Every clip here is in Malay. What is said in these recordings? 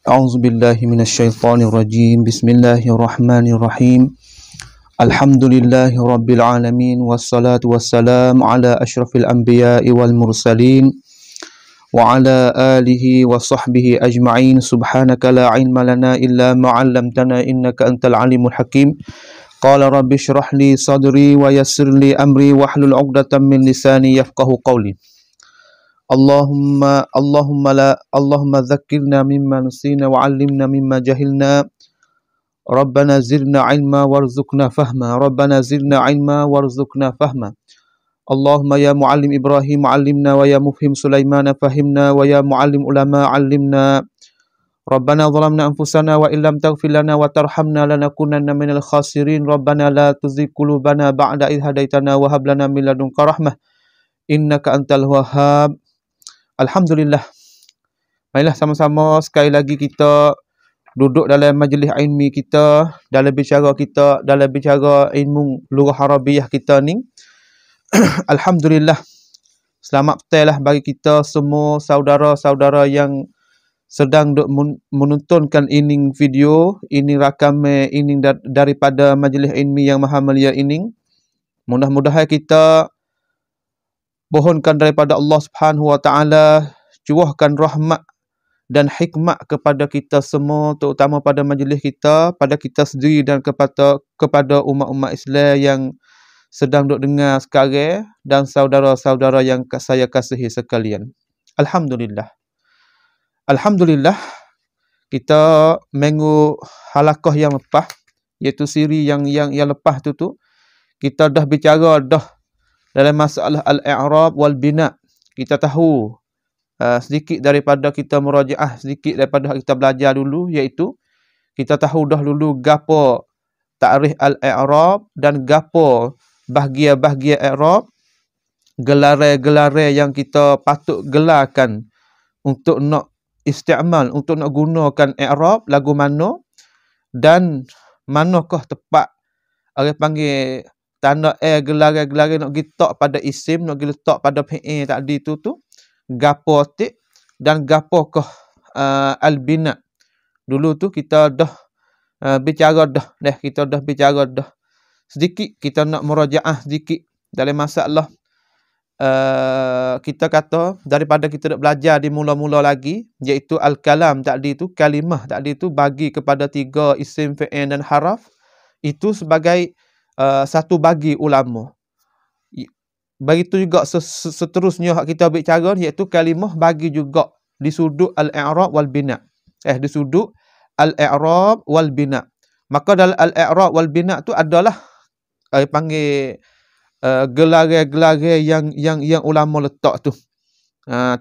أعوذ بالله من الشيطان الرجيم بسم الله الرحمن الرحيم الحمد لله رب العالمين والصلاة والسلام على أشرف الأنبياء والمرسلين وعلى آله وصحبه أجمعين سبحانك لا علم لنا إلا ما علمتنا إنك أنت العليم الحكيم قال رب اشرح لي صدري ويسر لي أمري واحلل عقدة من لساني يفقه قولي اللهم ذكرنا مما نسينا وعلمنا مما جهلنا ربنا زدنا علما وارزقنا فهما ربنا زدنا علما وارزقنا فهما اللهم يا معلم إبراهيم علمنا ويا مفهم سليمان فهمنا ويا معلم علماء علمنا ربنا ظلمنا أنفسنا وإن لم تغفر لنا وترحمنا لنكونن من الخاسرين ربنا لا تزغ قلوبنا بعد إذ هديتنا وهب لنا من لدنك رحمة إنك أنت الوهاب. Alhamdulillah. Marilah sama-sama sekali lagi kita duduk dalam majlis ilmi kita, dalam bicara ilmu lughah Arabiah kita ni. Alhamdulillah. Selamat petailah bagi kita semua saudara-saudara yang sedang menontonkan ini video, ini rakaman ini daripada majlis ilmi yang maha mulia ini. Mudah-mudahan kita mohonkan daripada Allah Subhanahu wa taala curahkan rahmat dan hikmat kepada kita semua, terutama pada majlis kita, pada kita sendiri dan kepada umat-umat Islam yang sedang duk dengar sekarang dan saudara-saudara yang saya kasihi sekalian. Alhamdulillah. Alhamdulillah, kita minggu halaqah yang lepas, iaitu siri yang lepas tu kita dah bicara dalam masalah al-i'rab wal bina. Kita tahu sedikit daripada kita murajaah, sedikit daripada kita belajar dulu, iaitu kita tahu dah dulu gapo ta'rif al-i'rab dan gapo bahagian-bahagian i'rab, gelar-gelar yang kita patut gelarkan untuk nak isti'mal, untuk nak gunakan i'rab lagu mana dan manakah tepat orang panggil tanda gelar-gelar nak gitak pada isim, nak gitak pada fi'il tadi tu gapo tik dan gapokah al-bina. Dulu tu kita dah bicara dah sedikit, kita nak murajaah sedikit dalam masalah kita kata daripada kita nak belajar di mula-mula lagi, iaitu al-kalam tadi tu, kalimah tadi tu bagi kepada 3 isim, fi'il dan haraf. Itu sebagai satu bagi ulama. Begitu juga seterusnya kita bicara, iaitu kalimah bagi juga di sudut al-i'rab wal bina. Di sudut al-i'rab wal bina. Maka dalam al-i'rab wal bina tu adalah panggil gelar-gelar yang ulama letak tu.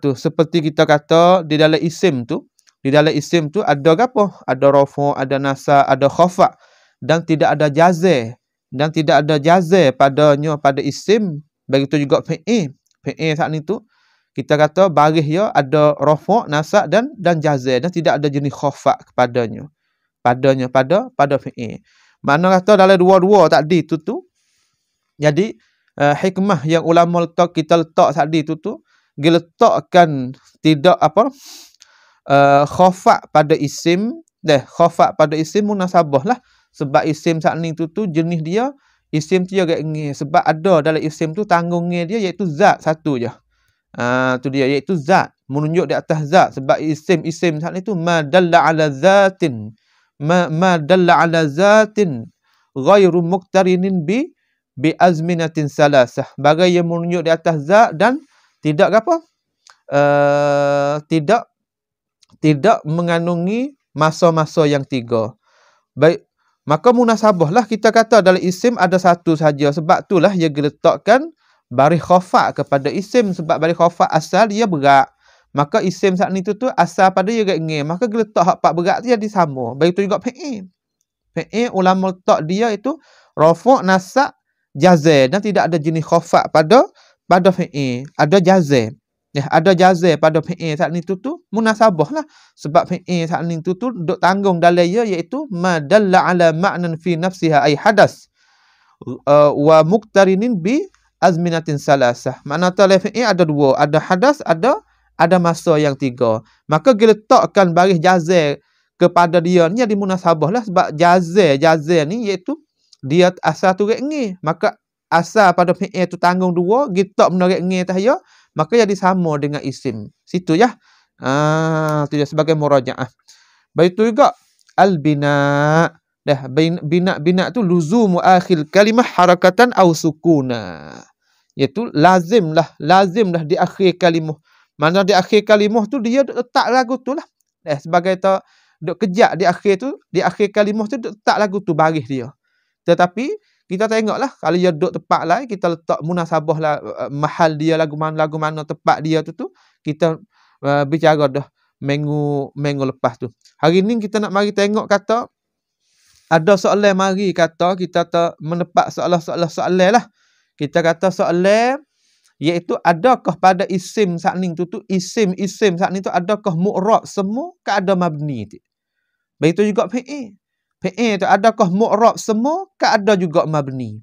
Tu seperti kita kata di dalam isim tu, ada apa? Ada rafa', ada nasab, ada khafa' dan tidak ada jazm. Dan tidak ada jazm padanya pada isim. Begitu juga fi'il saat ni tu kita kata baris dia ada rafa', nasab dan jazm, dan tidak ada jenis khafa' kepadanya pada fi'il. Mana kata dalam dua-dua tadi tu jadi hikmah yang ulama kita letak tadi tu diletakkan tidak khafa' pada isim, khafa' pada isim munasabah lah. Sebab isim saat ni tu jenis dia, isim tu agak ngeh. Sebab ada dalam isim tu tanggungnya dia iaitu zat satu je. Tu dia, iaitu zat. Menunjuk di atas zat. Sebab isim saat ni tu ma dalla ala zatin. Ma dalla ala zatin ghairu muqtarinin bi azminatin salasah. Bagai yang menunjuk di atas zat dan tidak apa? Tidak mengandungi masa-masa yang 3. Baik. Maka munasabah lah kita kata dalam isim ada satu saja. Sebab itulah ia diletakkan baris khafa' kepada isim. Sebab baris khafa' asal dia berat. Maka isim saat ni tu asal pada dia agak ngeh. Maka diletak hak pak berat tu jadi sama. Begitu juga fi'il. Fi'il ulama letak dia itu rafa', nasab, jazm, dan tidak ada jenis khafa' pada fi'il. Ada jazm. Ada jazm pada fi'il saat ni tu munasabah lah. Sebab fi'il saat ni tu duk tanggung dalam dia, iaitu ma dalla ala ma'nan fi nafsiha ay hadas wa muqtarinin bi azminatin salasah. Makna dalam fi'il ada 2, ada hadas, ada masa yang 3. Maka diletakkan baris jazm kepada dia ni jadi munasabah lah, sebab jazal ni iaitu dia asal tu rek-ngi, maka asal pada fi'il tu tanggung dua, kita benda rek-ngi atas ya, maka jadi sama dengan isim. Situ ya. Tu dia sebagai murajaah. Baik tu juga al-bina. Dah bina tu luzumu akhir kalimah harakatan aw sukuna. Iaitu lazim lah di akhir kalimah. Mana di akhir kalimah tu dia letak lagu tu lah. Sebagai tu duk kejak di akhir kalimah tu letak lagu tu baris dia. Tetapi kita tengoklah kalau dia duduk tepat lah, kita letak munasabah lah, mahal dia lagu mana tepat dia tu kita bicara dah minggu lepas tu. Hari ni kita nak mari tengok kata ada soalan mari kata kita menepak soalan lah. Kita kata soalan iaitu adakah pada isim sakning tu isim sakning tu adakah mu'rab semua ke ada mabni tu. Begitu juga fi'il tu adakah mu'rab semua ke ada juga mabni.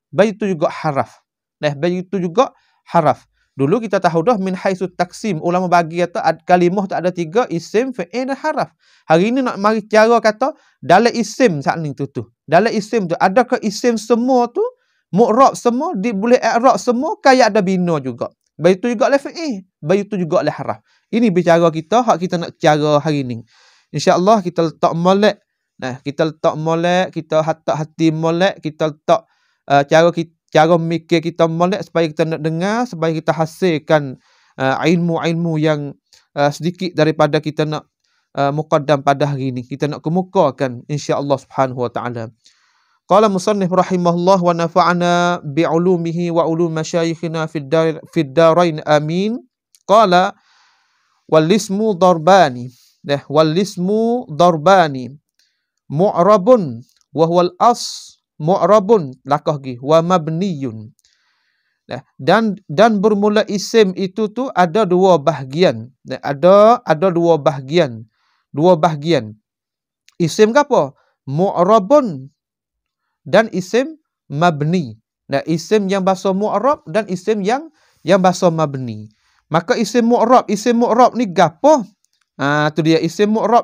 Begitu juga haraf. Begitu juga haraf. Dulu kita tahu dah min haitsu taksim, ulama bagi kata kalimah tu ada 3, isim, fi'il dan haraf. Hari ni nak mari cara kata dalam isim sakning tu. Dalam isim tu adakah isim semua tu mu'rab semua, boleh i'rab semua, kaya ada bina juga. Begitu juga le fi'il, begitu juga le haraf. Ini bicara kita hak kita nak cara hari ni. Insya-Allah kita letak molek. Kita letak molek, kita hati molek, kita letak cara mikir kita molek supaya kita nak dengar, supaya kita hasilkan ilmu-ilmu yang sedikit daripada kita nak muqaddam pada hari ini. Kita nak kemukakan insya-Allah Subhanahu wa taala. Qala musannif rahimahullah wa nafa'ana bi'ulumihi wa ulum masyayikhina fid darain amin. Qala wal ismu darbani. Wal ismu darbani. Mu'rabun wa huwal mu'rabun lakah gi wa mabniyun. Dan bermula isim itu tu ada dua bahagian. Ada dua bahagian. Isim ke apa? Mu'rabun dan isim mabni. Isim yang bahasa mu'rab dan isim yang bahasa mabni. Maka isim mu'rab ni gapo? Tu dia isim mu'rab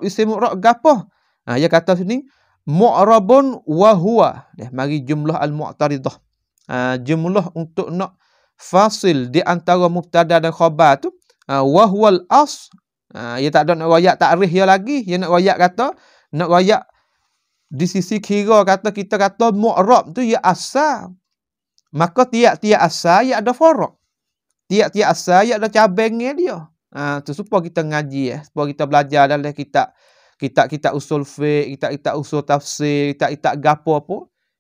gapo? Dia kata sini mu'rabun wa huwa. Mari jumlah al-mu'taridah. Jumlah untuk nak fasil di antara mubtada dan khabar tu wa huwal as. Dia tak ada nak royak takrif dia lagi. Dia nak royak di sisi kira kata kita kata mu'rab tu ya asal. Maka tiap-tiap asal ya ada faraq. Tiap-tiap asal ya ada cabangnya dia. Tu supaya kita ngaji supaya kita belajar dalam kita usul fiqh, kita usul tafsir, kita gapo apa.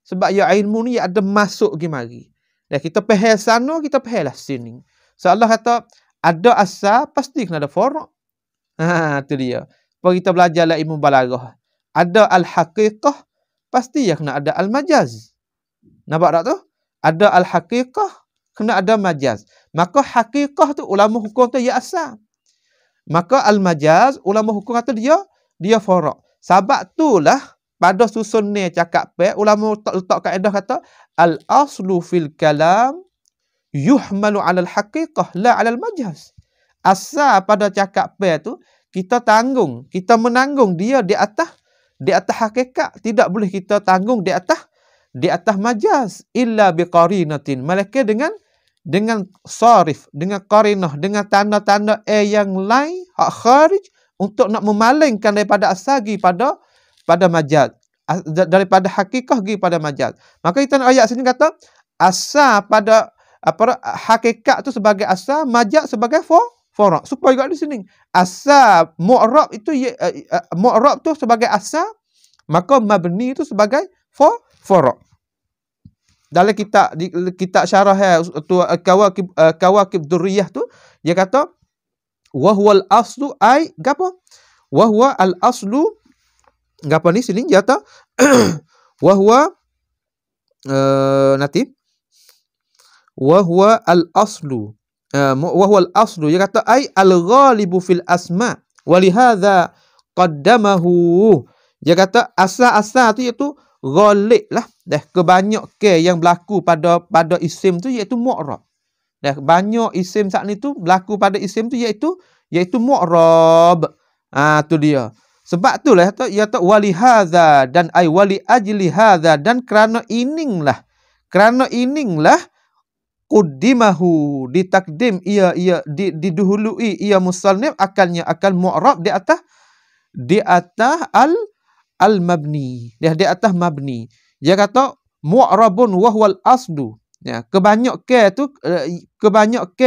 Sebab ya ilmu ni ada masuk pergi mari. Dan kita faham sana, kita faham lah sini. So Allah kata ada asal pasti kena ada faraq. Tu dia. Supaya kita belajar lah ilmu balaghah. Ada al-haqiqah pasti ya kena ada al-majaz. Nampak tak tu? Ada al-haqiqah kena ada majaz. Maka haqiqah tu ulama hukum tu ya asal. Maka al-majaz ulama hukum kata dia faraq. Sebab itulah pada susun ni cakap ulama letak kaedah kata al-aslu fil kalam yuhmalu 'ala al-haqiqah la 'ala al-majaz. Asal pada cakap tu kita menanggung dia di atas hakikat, tidak boleh kita tanggung di atas majaz illa biqarinatin, malaikat dengan sarif, dengan qarinah, dengan tanda-tanda yang lain hak kharij untuk nak memalingkan daripada asagi pada majaz, daripada hakikah pergi pada majaz. Maka kita nak ayat sini kata asal pada hakikat tu sebagai asal, majaz sebagai faraq. Supaya juga di sini asal mu'rab itu mu'rab tu sebagai asal, maka mabni itu sebagai faraq. Dalam kitab syarah tu kawakib durriyah tu dia kata wa huwal aslu ai gapo? Wa huwa al aslu gapo ni sini dia kata wa huwa nanti wa huwa al aslu wa huwa al aslu dia kata ai al ghalibu fil asma wa li hadza qaddamahu. Dia kata asal-asal tu iaitu ghalib lah, kebanyakan yang berlaku pada isim tu iaitu mu'rab. Banyak isim saat ni tu berlaku pada isim tu iaitu mu'rab. Tu dia. Sebab itulah ya ta wali hadza dan ai wali ajli hadza dan kerana ininglah quddimahu ditakdim didahului ia musannif akan mu'rab di atas al mabni, di atas mabni. Dia kata mu'rabun wa huwal aslu. Ya, kebanyakan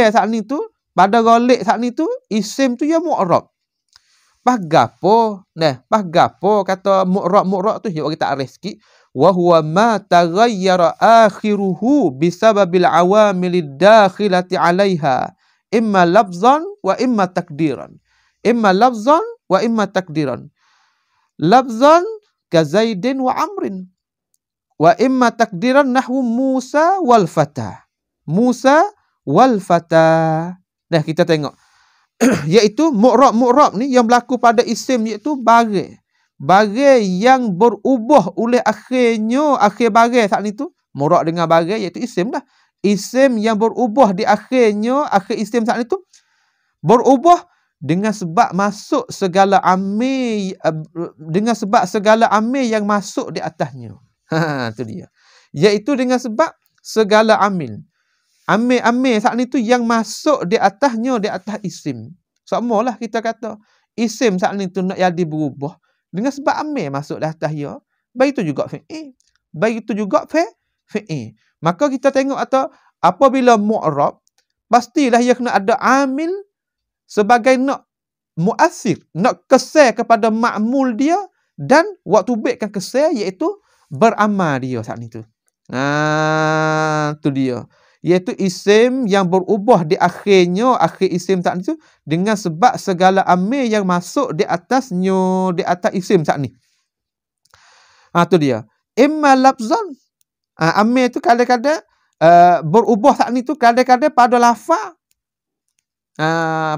saat ni tu pada ghalib saat ni tu isim tu ya mu'rab. Pas gapo kata mu'rab tu ya kita arif sikit. Wa huwa ma taghayyara akhiruhu bisababil awamilid dakhilati 'alaiha imma lafzan wa imma takdiran. Lafzan ka Zaidin wa Amrin. Wa imma takdiran nahwu Musa wal fata. Dah kita tengok. Iaitu mu'rab ni yang berlaku pada isim iaitu bagai yang berubah oleh akhir bagai saat ni tu mu'rab dengan bagai iaitu isim lah. Isim yang berubah di akhir isim saat ni tu berubah dengan sebab masuk segala amil yang masuk di atasnya. Tu dia. Iaitu dengan sebab segala amil saat ni tu yang masuk di atas isim. Samalah kita kata isim saat ni tu nak jadi berubah dengan sebab amil masuk di atas ya. Baik itu juga fi'il. Maka kita tengok atau apabila mu'rab pastilah ia kena ada amil sebagai nak muassir, nak kesan kepada ma'mul dia dan waktu baikkan kesan iaitu beramal dia saat ni tu. Tu dia. Iaitu isim yang berubah di akhir isim saat ni tu dengan sebab segala amil yang masuk di atas isim saat ni. Tu dia. Imma lafzan. Amil tu kadang-kadang berubah saat ni tu kadang-kadang pada lafaz.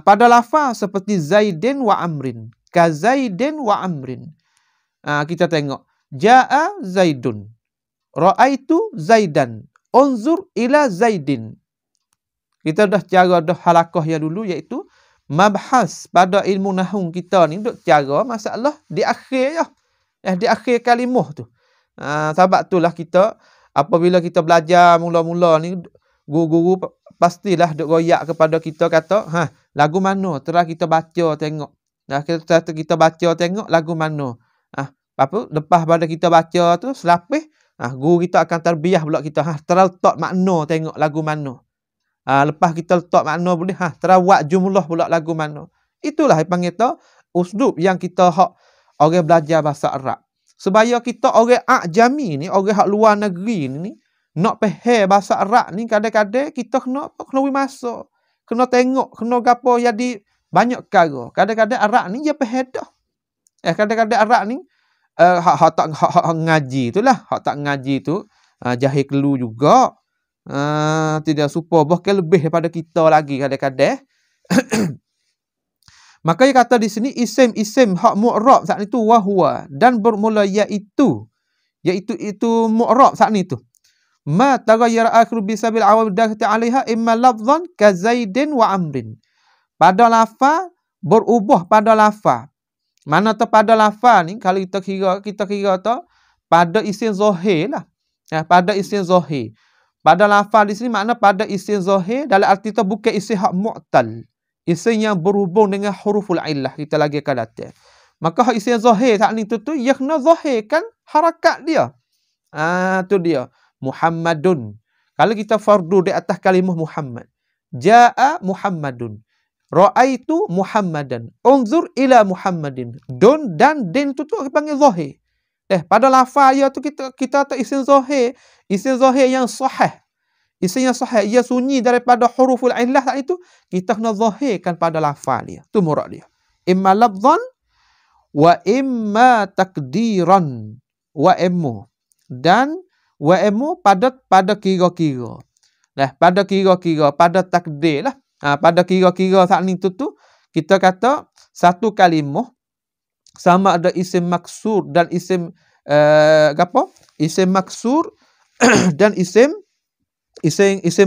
Pada lafaz seperti Zaidin wa Amrin. Ka Zaidin wa Amrin. Kita tengok. Ja'a Zaidun. Ra'aitu Zaidan. Unzur ila Zaidin. Kita dah halaqah ya dulu iaitu mabhas pada ilmu nahwu kita ni duk cara masalah di akhir di akhir kalimah tu. Sebab itulah kita apabila kita belajar mula-mula ni guru-guru pastilah duk royak kepada kita kata lagu mana terus kita baca tengok. Kita baca tengok lagu mana. Lepas pada kita baca tu selapis guru kita akan tarbiyah pula kita terletak makna tengok lagu mana. Lepas kita letak makna boleh terawat jumlah pula lagu mana. Itulah panggil tu usdub yang kita orang belajar bahasa Arab. Supaya kita orang ajami ni, orang hak luar negeri ni nak faham bahasa Arab ni kadang-kadang kita kena masa. Kena tengok, kena gapo jadi banyak perkara. Kadang-kadang Arab ni dia faham dah. Kadang-kadang Arab ni hak tak ngaji itulah, hak tak ngaji tu jahil kelu juga. Tidak supaya bahkan lebih daripada kita lagi kadang-kadang. Maka dia kata di sini isim hak mu'rab saat itu wahwa dan bermula iaitu mu'rab saat itu. Ma taghayyara akhiru bisabil awamid dakhilati 'alaiha imma lafzan ka Zaidin wa Amrin. Pada lafaz berubah pada lafaz. Mana tu pada lafaz ni kalau kita kira tu pada isim zahir lah. Pada isim zahir. Pada lafaz di sini makna pada isim zahir dalam arti tu bukan isim hak mu'tal. Isim yang berhubung dengan huruful illah kita lagi akan datang. Maka hak isim zahir saat ni tu ia kena zahirkan harakat dia. Tu dia. Muhammadun. Kalau kita fardu di atas kalimah Muhammad. Ja'a Muhammadun. Ra'aitu Muhammadan. Unzur ila Muhammadin. Dun dan din tu panggil zahir. Pada lafaz ya tu kita tak isim zahir. Isim zahir yang sahih. Isim yang sahih. Ia sunyi daripada huruful illah saat itu. Kita kena zahirkan pada lafaz dia. Tu murad dia. Imma lafzan wa imma takdiran. Wa immu. Dan wa immu pada kira-kira. Pada kira-kira. Pada takdir lah. Pada kira-kira saat ni tu kita kata satu kalimah sama ada isim maksur dan isim isim maksur dan isim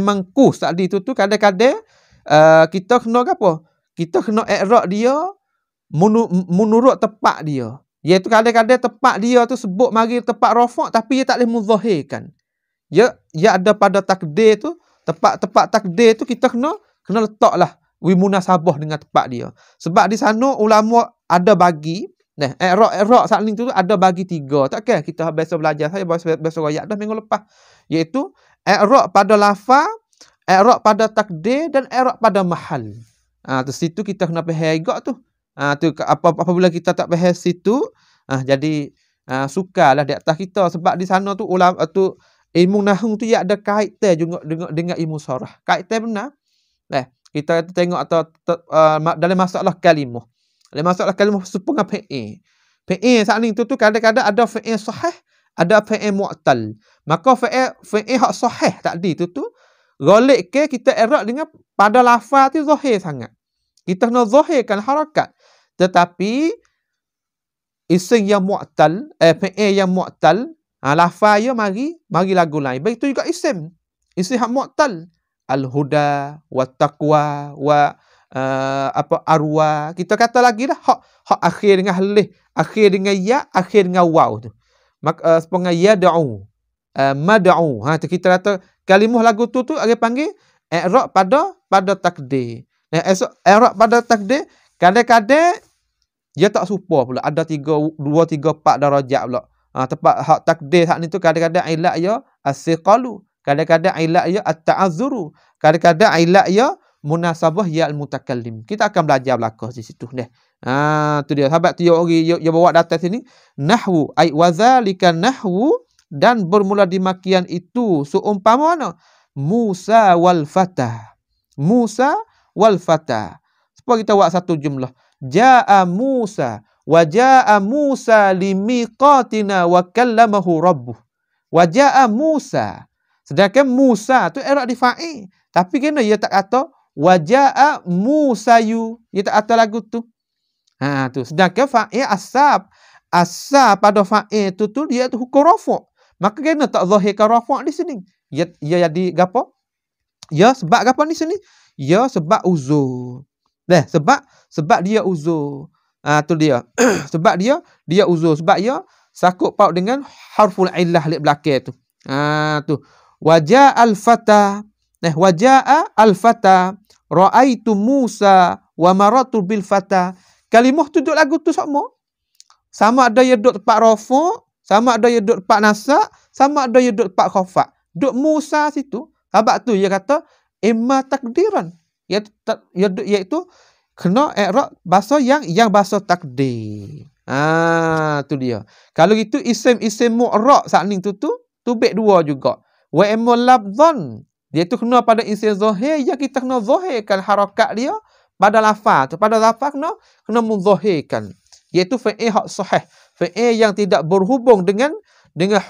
mangkus tadi tu kadang-kadang kita kena kita kena i'rab dia menurut tepat dia. Iaitu kadang-kadang tepat dia tu sebut mari tepat rafa' tapi dia tak boleh muzahirkan. Ya ada pada takdir tu, tepat takdir tu kita kena letaklah munasabah dengan tepat dia. Sebab di sana ulama ada bagi, i'rab saat ni tu ada bagi 3. Takkan kita biasa belajar, saya biasa royak dah minggu lepas. Iaitu i'rab pada lafaz, i'rab pada takdir dan i'rab pada mahal. Tu situ kita kena faham juga tu. Tu apabila kita tak faham situ, jadi sukarlah di atas kita sebab di sana tu ulama tu ilmu nahwu tu ia ada kaitan juga dengan ilmu sarah. Kaitan benar. Kita tengok atau dalam masalah kalimah. Dalam masalah kalimah supaya fi'il. Fi'il saat ni tu kadang-kadang ada fi'il sahih, ada fi'il mu'tal. Maka fi'il hak sahih tadi tu golek ke kita i'rab dengan pada lafaz tu zahir sangat. Kita kena zahirkan harakat. Tetapi isim yang mu'tal, fi'il yang mu'tal, lafaz dia mari lagu lain. Begitu juga isim hak mu'tal. Al-huda wa taqwa wa arwa. Kita kata lagi dah hak akhir dengan halih, akhir dengan ya, akhir dengan waw tu. Maka sepenga yad'u, mad'u. Tu kita kata kalimah lagu tu ada panggil i'rab pada takdir. I'rab pada takdir kadang-kadang dia tak serupa pula. Ada 2, 3, 4 darajat pula. Tepat hak takdir hak ni tu kadang-kadang ilat ya as-siqalu, kadang-kadang ilat ya at-ta'azzuru, kadang-kadang ilat ya munasabah ya al-mutakallim. Kita akan belajar belakang di situ deh. Tu dia. Sahabat tu dia bawa data sini nahwu ai wazalika nahwu, dan bermula di makian itu seumpama mana Musa wal fata. Musa wal fata. Supaya kita buat satu jumlah. Ja'a Musa wa ja'a Musa limiqatina wa kallamahu rabbuh. Wa ja'a Musa. Sedangkan Musa tu i'rab di fa'il. Tapi kena dia tak kata wa ja'a Musayu. Dia tak kata lagu tu. Tu. Sedangkan fa'il asab pada fa'il tu dia tu hukum rafa'. Maka kena tak zahirkan rafa' di sini. Ya jadi gapo? Ya sebab gapo di sini? Ya sebab uzur. Sebab dia uzur. Tu dia. Sebab dia uzur. Sebab dia sakut paut dengan harful illah di belakang tu. Tu. Waja'a al-fata. Waja'a al-fata. Ra'aitu Musa wa maratu bil fata. Kalimah tu duduk lagu tu sama. Sama ada dia duduk tempat rafa', sama ada dia duduk tempat nasab, sama ada dia duduk tempat khafa'. Duduk Musa situ. Sebab tu dia kata imma takdiran. Iaitu kena i'rab bahasa yang bahasa takdir. Tu dia. Kalau gitu isim mu'rab saat ni tu baik dua juga. Wa imma lafzan. Dia tu kena pada isim zahir yang kita kena zahirkan harakat dia pada lafaz tu. Pada lafaz kena muzahirkan. Iaitu fi'il hak sahih. Fi'il yang tidak berhubung dengan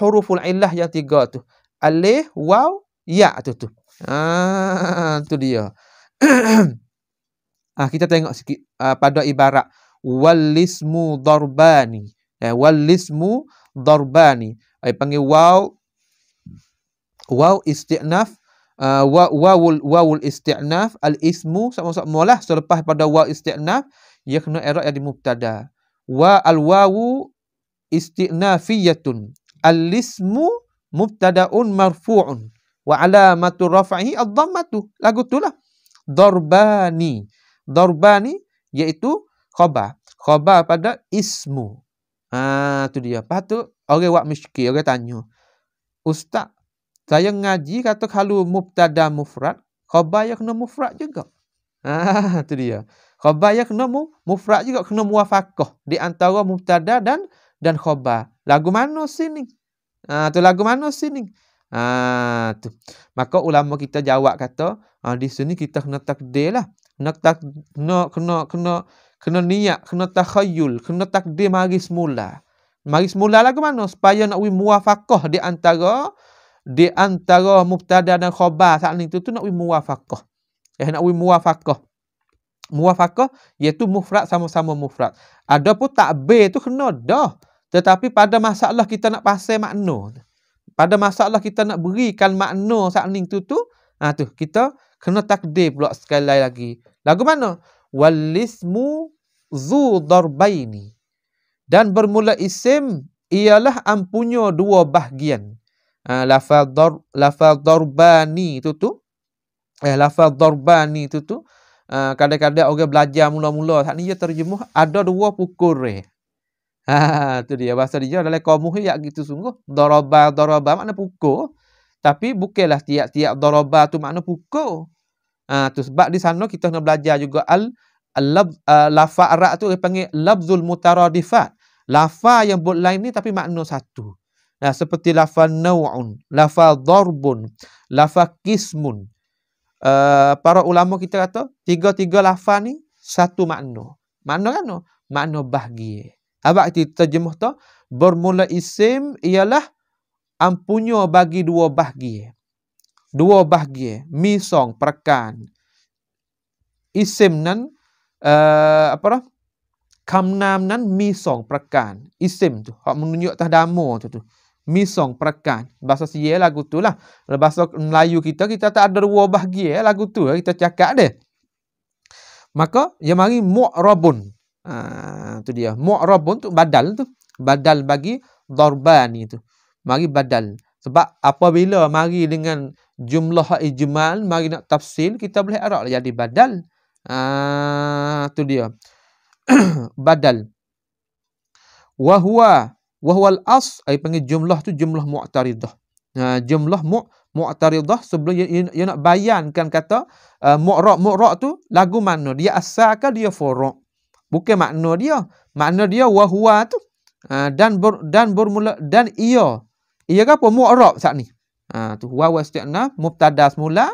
huruful illah yang 3 tu. Alif, waw, ya tu. Tu dia. Kita tengok sikit pada ibarat walismu darbani. Walismu darbani. Panggil waw isti'naf, wawul isti'naf, al-ismu sama-sama lah selepas pada waw isti'naf ia kena i'rab yang di mubtada. Wa al-wawu isti'nafiyatun, al-ismu mubtada'un marfu'un wa alamatu raf'ihi ad-dhammatu. Lagu tu lah. Darbani iaitu khabar pada ismu. Tu dia. Lepas tu orang buat muskil, orang tanya, Ustaz, saya ngaji kata kalau mubtada mufrad, khabar yang kena mufrad juga. Tu dia. Khabar yang kena mufrad juga, kena muwafaqah di antara mubtada dan khabar. Lagu mana sini? Tu lagu mana sini? Tu. Maka ulama kita jawab kata, di sini kita kena takdir lah. Kena niat, kena takhayyul, kena takdir mari semula. Mari semula lagu mana? Supaya nak muwafaqah di antara mubtada dan khabar saat ni tu nak muwafaqah. Nak muwafaqah. Muwafaqah iaitu mufrad sama-sama mufrad. Adapun takbir tu kena dah. Tetapi pada masalah kita nak pasal makna. Pada masalah kita nak berikan makna saat ni tu tu kita kena takdir pula sekali lagi. Lagu mana? Walismu zu darbaini. Dan bermula isim ialah ampunya dua bahagian. Lafaz darbani tu lafaz darbani tu kadang-kadang orang belajar mula-mula tak ni dia terjemuh ada dua pukul. Tu dia bahasa dia dalam kamus ya gitu sungguh. Daraba makna pukul. Tapi bukanlah tiap-tiap daraba tu makna pukul. Tu sebab di sana kita nak belajar juga lafaz Arab tu dia panggil lafzul mutaradifat. Lafaz yang buat lain ni tapi makna satu. Seperti lafaz naw'un, lafaz darbun, lafaz qismun. Para ulama kita kata tiga-tiga lafaz ni satu makna. Makna kan? Makna bahagi. Abang kita terjemuh tu bermula isim ialah ampunya bagi dua bahagi. Dua bahagi, misong perkan. Isim nan kamnam nan misong perkan. Isim tu hak menunjuk atas damo tu. Misong perkan. Bahasa Sia lagu tu lah. Bahasa Melayu kita tak ada dua bahagi lagu tu kita cakap dia. Maka yang mari mu'rabun. Tu dia. Mu'rabun tu badal tu. Badal bagi darbani tu. Mari badal. Sebab apabila mari dengan jumlah ijmal, mari nak tafsil, kita boleh arah jadi badal. Tu dia. Badal. Wahwal as, panggil jumlah tu jumlah mu'taridah. Jumlah mu'taridah sebelum dia nak bayankan kata mu'ra' tu lagu mana? Dia asal ke dia furu'? Bukan makna dia. Makna dia wahwa tu. Dan bermula dan ia. Ia ke apa? Mu'ra' saat ni. Tu waw isti'naf mubtada semula.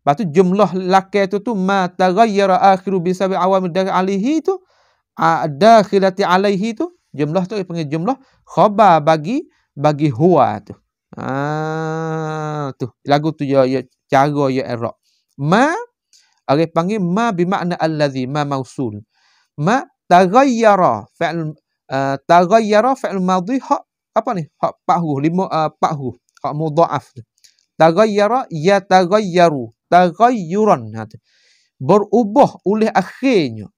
Lepas tu jumlah lakai tu ma taghayyara akhiru bisabi awamid alihi tu dakhilati alaihi tu. Jumlah tu dia panggil jumlah khabar bagi huwa tu. Tu lagu tu ya cara ya i'rab. Ma orang panggil ma bermakna allazi, ma mausul. Ma taghayyara fi'l madhi hak apa ni? Hak 4 huruf, 4 huruf. Hak mudha'af tu. Taghayyara yataghayyaru, taghayyuran. Berubah oleh akhirnya.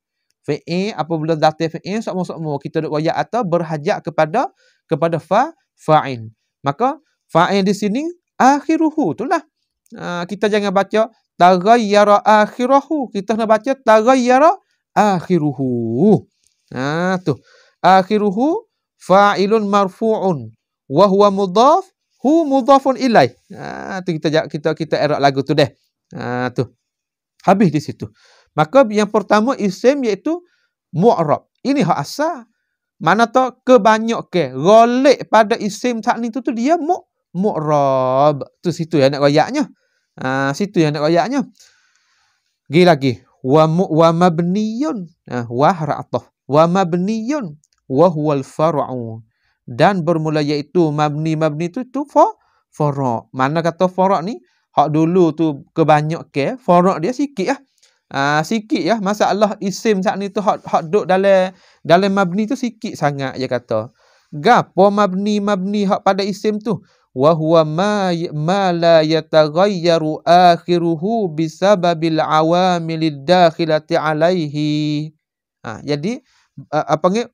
Fi'il apabila datif fi'il sama-sama kita duk royak atau berhajat kepada fa'il. Maka fa'il di sini akhiruhu itulah. Kita jangan baca taghayyara akhiruhu, kita nak baca taghayyara akhiruhu. Tu. Akhiruhu fa'ilun marfu'un wa huwa mudhaf, hu mudhafun ilaih. Tu kita i'rab lagu tu deh. Tu. Habis di situ. Maka yang pertama isim iaitu mu'rab. Ini hak asal. Mana tu kebanyakan ghalib pada isim tak ni tu dia mu'rab. Tu situ yang nak royaknya. Situ yang nak royaknya. Gi lagi. Wa mabniyun. Wa ra'atah. Wa mabniyun wa huwal far'u. Dan bermula iaitu mabni tu fara'. Mana kata fara' ni? Hak dulu tu kebanyakan fara' dia sikit lah. Sikit ya masalah isim saat ni tu hak duk dalam mabni tu sikit sangat dia kata. Gapo mabni hak pada isim tu? Wa huwa ma la yataghayyaru akhiruhu bisababil awamilid dakhilati alaihi. Jadi apa ni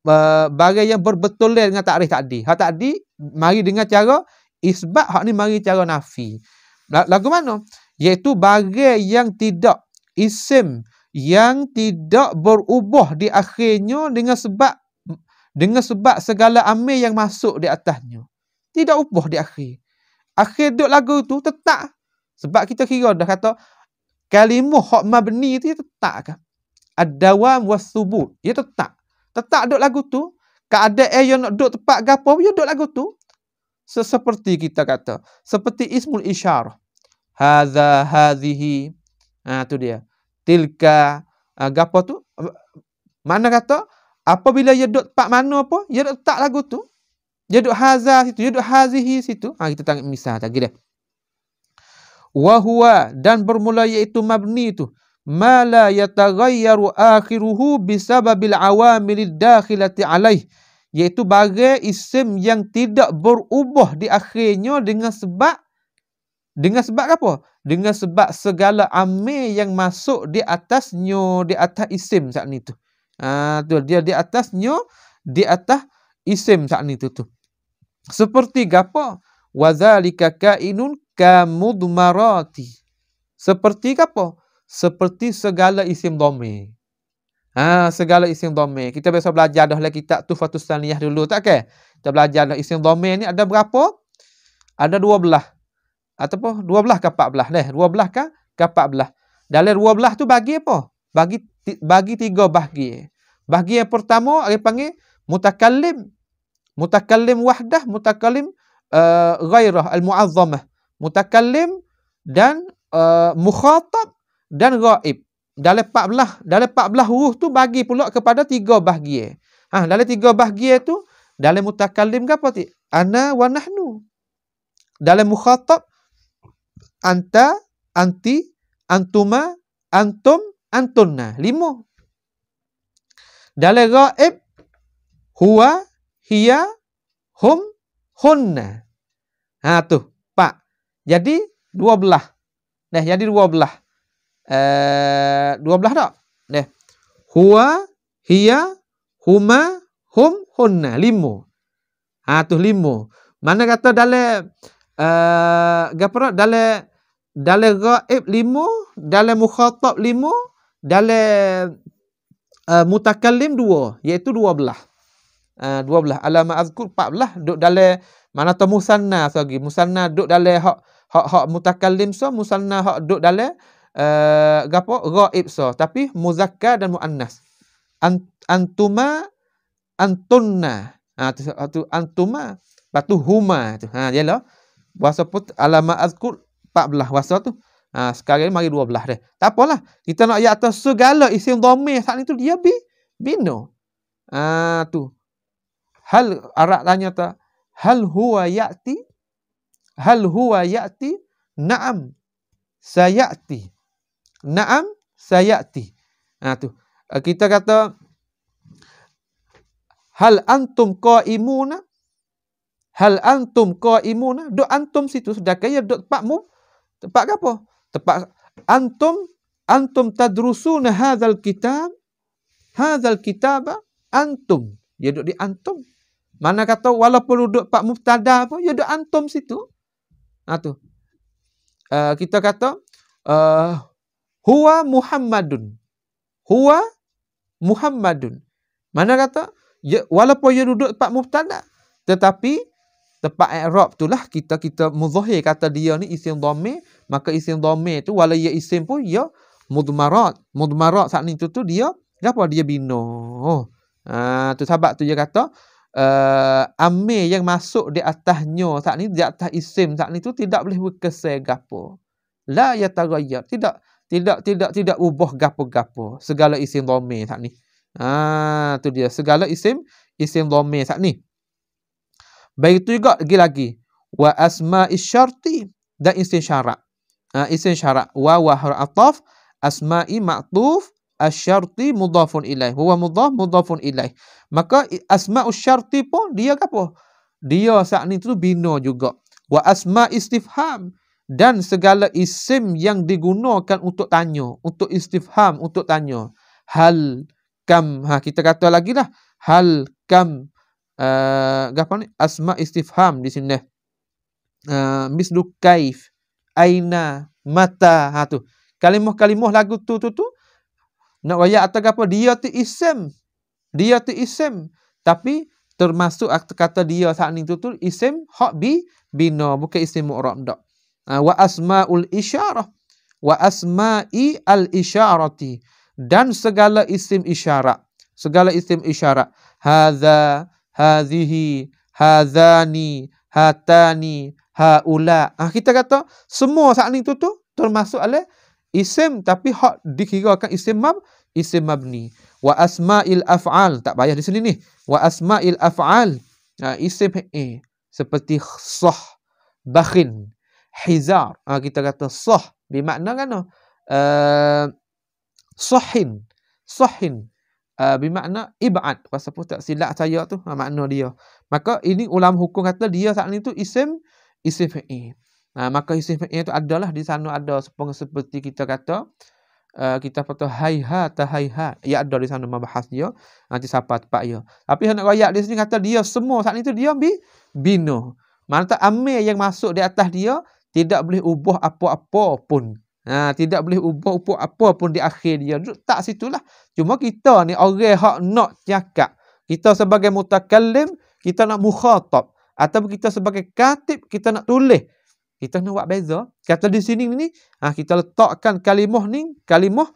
barang yang berbetulan dengan takrif tadi. Hak tadi mari dengan cara isbat, hak ni mari cara nafi. Lagu mana? Iaitu barang yang tidak isim yang tidak berubah di akhirnya dengan sebab segala amil yang masuk di atasnya. Tidak ubah di akhir. Akhir duk lagu tu tetap. Sebab kita kira dah kata kalimah hak mabni tu tetap kan. Ad-dawam was-subut. Dia tetap. Tetap duk lagu tu. Keadaan yang nak duk tepat gapo dia duk lagu tu. Seperti kita kata, seperti ismul isyarah. Hadza, hadhihi. Tu dia. Tilka, gapo tu? Mana kata apabila dia duk tepat mana apa? Dia duk letak lagu tu. Dia duk haza situ, dia duk hazihi situ. Kita tengok misal lagi dia. Wa huwa, dan bermula iaitu mabni tu. Ma la yataghayyaru akhiruhu bisababil awamilid dakhilati alaih. Iaitu bagai isim yang tidak berubah di akhirnya dengan sebab apa? Dengan sebab segala amil yang masuk di atasnya, di atas isim saat ni tu. Tu dia di atasnya, di atas isim saat ni tu. Seperti gapo? Wadzalika kainun kamudmarati. Seperti gapo? Seperti segala isim dhamir. Segala isim dhamir. Kita biasa belajar dah dalam kitab Tuhfatus Saniyah dulu tak ke? Kita belajar dah isim dhamir ni ada berapa? Ada 12. Ataupun 12 ke 14 dah. 12 ke 14. Dalam 12 tu bagi apa? Bagi 3 bahagi. Bahagi yang pertama dia panggil mutakallim. Mutakallim wahdah, mutakallim ghairah al-mu'azzamah. Mutakallim dan mukhatab dan ghaib. Dalam 14 huruf tu bagi pula kepada 3 bahagian. Dalam 3 bahagian tu dalam mutakallim ke apa ti? Ana wa nahnu. Dalam mukhatab anta, anti, antuma, antum, antunna. 5. Dalam ghaib huwa, hiya, hum, hunna. Tu 4. Jadi 12. Dah jadi 12. 12 tak? Dah. Huwa, hiya, huma, hum, hunna. 5. Tu 5. Mana kata dalam dalam ghaib 5, dalam mukhatab 5, dalam mutakallim 2, iaitu 12. 12. Alama azkur 14 duk dalam mana tu musanna lagi. Musanna duk dalam hak mutakallim so, musanna hak duk dalam gapo ghaib so, tapi muzakkar dan muannas. Antuma, antunna. Tu antuma, patu huma tu. Jelah. Bahasa put alama azkur 14 bahasa tu. Sekarang ni mari 12 dah. Tak apalah. Kita nak ayat atas segala isim dhamir saat ni tu dia bina. Tu. Hal Arab tanya ta, hal huwa ya'ti? Hal huwa ya'ti? Na'am. Sayati. Na'am sayati. Tu. Kita kata hal antum qaimuna? Hal antum qaimuna? Duk antum situ sedangkan ya duk tempat ke apa? Tempat antum tadrusuna hadzal kitab? Hadzal kitaba antum. Ya duk di antum. Mana kata walaupun duduk pak mubtada apa, ya duduk antum situ. Tu. Kita kata huwa Muhammadun. Huwa Muhammadun. Mana kata ya, walaupun ya duduk pak mubtada, tetapi tempat i'rab itulah kita muzahir kata dia ni isim dhamir, maka isim dhamir tu wala ya isim pun ya mudmarat. Mudmarat saat ni tu dia apa dia bina. Tu sebab tu dia kata amil yang masuk di atasnya saat ni, di atas isim saat ni tu tidak boleh berkesan gapo. La yataghayyar, tidak ubah gapo-gapo segala isim dhamir saat ni. Tu dia segala isim dhamir saat ni. Baik itu juga lagi wa asma'is syarti dan isim syarat. Isim syarat wa harf ataf, asma'i ma'tuf, asyarti mudhafun ilaih. Huwa mudhafun ilaih. Maka asma'us syarti pun dia apa? Dia saat ni tu bina juga. Wa asma istifham, dan segala isim yang digunakan untuk tanya, untuk istifham, untuk tanya. Hal kam, kita kata lagi lah. Hal kam, apa ni? Asma istifham di sini. Mislu kaif, aina, mata. Tu. Kalimah-kalimah lagu tu. Nak wayak atas apa? Dia tu isim. Tapi termasuk kata dia saat ni tu isim hak bina, bukan isim mu'rab dak. Wa asmaul isyarah. Wa asma'i al isyarati, dan segala isim isyarat. Segala isim isyarat. Hadza, hadhihi, hadzani, hatani, haula. Kita kata semua saat ni tu termasuk oleh isim, tapi hak dikirakan isim mabni. Wa asma'il af'al, tak payah di sini ni. Wa asma'il af'al, isim seperti sah, bakhin, hizar. Kita kata sah bermakna kan sahin bermakna ib'ad. Pasal pun tak silap saya tu makna dia. Maka ini ulama hukum kata dia saat ni tu isim fi'il. Maka isim fi'il tu adalah di sana ada seperti kita kata kita kata hayhat. Ya ada di sana membahas dia. Nanti siapa tepat dia. Tapi hendak royak di sini kata dia semua saat itu dia bina. Mana amil yang masuk di atas dia tidak boleh ubah apa-apa pun. Tidak boleh ubah apa pun di akhir dia. Tak situlah. Cuma kita ni orang hak nak cakap. Kita sebagai mutakallim, kita nak mukhatab. Atau kita sebagai katib, kita nak tulis. Kita nak buat beza. Kata di sini ni, kita letakkan kalimah ni, kalimah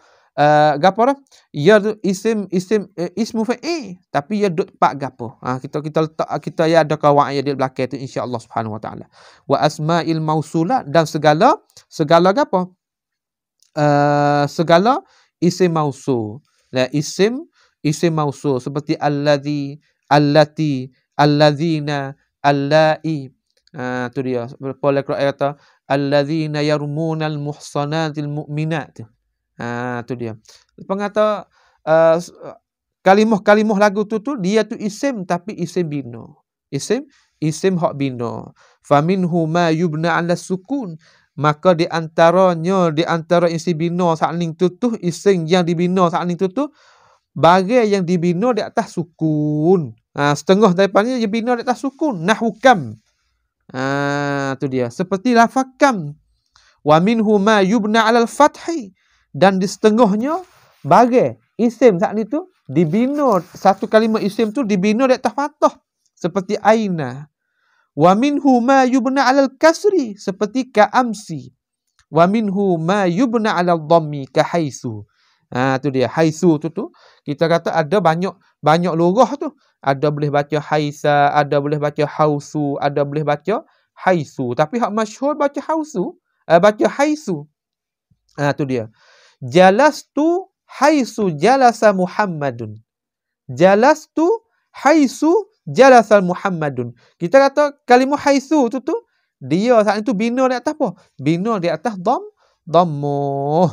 gapo dah? Ya ismu fa'il, tapi ya dot pak gapo. Kita letak, kita ya ada kawan ya di belakang tu insya-Allah Subhanahu wa taala. Wa asma'il mausulat dan segala gapo? Segala isim mausul. La isim mausul seperti alladzi, allati, alladzina, allai. Tu dia. Pola Quran kata alladzina yarmunal muhsanatil mu'minat. Tu dia. Pengata kalimah lagu tu dia tu isim tapi isim bina. Isim hak bina. Faminhu ma yubna 'ala sukun. Maka di antara isim bina sakning tu isim yang dibina sakning tu bagai yang dibina di atas sukun. Setengah daripadanya dia bina di atas sukun. Nahwu kam. Tu dia. Seperti lafaz kam. Wa minhu ma yubna 'alal fathi. Dan di setengahnya bagai isim saat itu dibina, satu kalimah isim tu dibina di atas fathah. Seperti aina. Wa minhu ma yubna 'alal kasri. Seperti ka'amsi. Wa minhu ma yubna 'alal dhammi kahaisu. Tu dia. Haisu tu kita kata ada banyak lurah tu. Ada boleh baca haisa, ada boleh baca hausu, ada boleh baca haisu. Tapi hak masyhur baca hausu, baca haisu. Tu dia. Jalastu haisu jalasa Muhammadun. Jalastu haisu jalasa Muhammadun. Kita kata kalimah haisu tu dia saat itu bina di atas apa? Bina di atas dhammuh.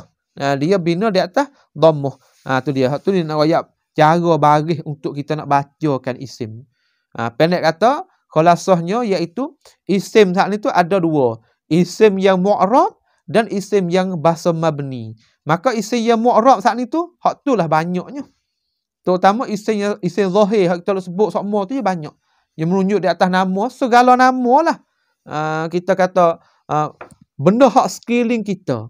Dia bina di atas dhammuh. Tu dia. Tu dia nak royak cara baris untuk kita nak bacakan isim. Pendek kata, khulasahnya iaitu isim saat itu ada dua. Isim yang mu'rab dan isim yang bahasa mabni. Maka isim yang mu'rab saat itu, hak tu lah banyaknya. Terutama isim zahir, hak kita sebut semua tu banyak. Yang menunjuk di atas nama, segala nama lah. Kita kata, benda hak sekeliling kita.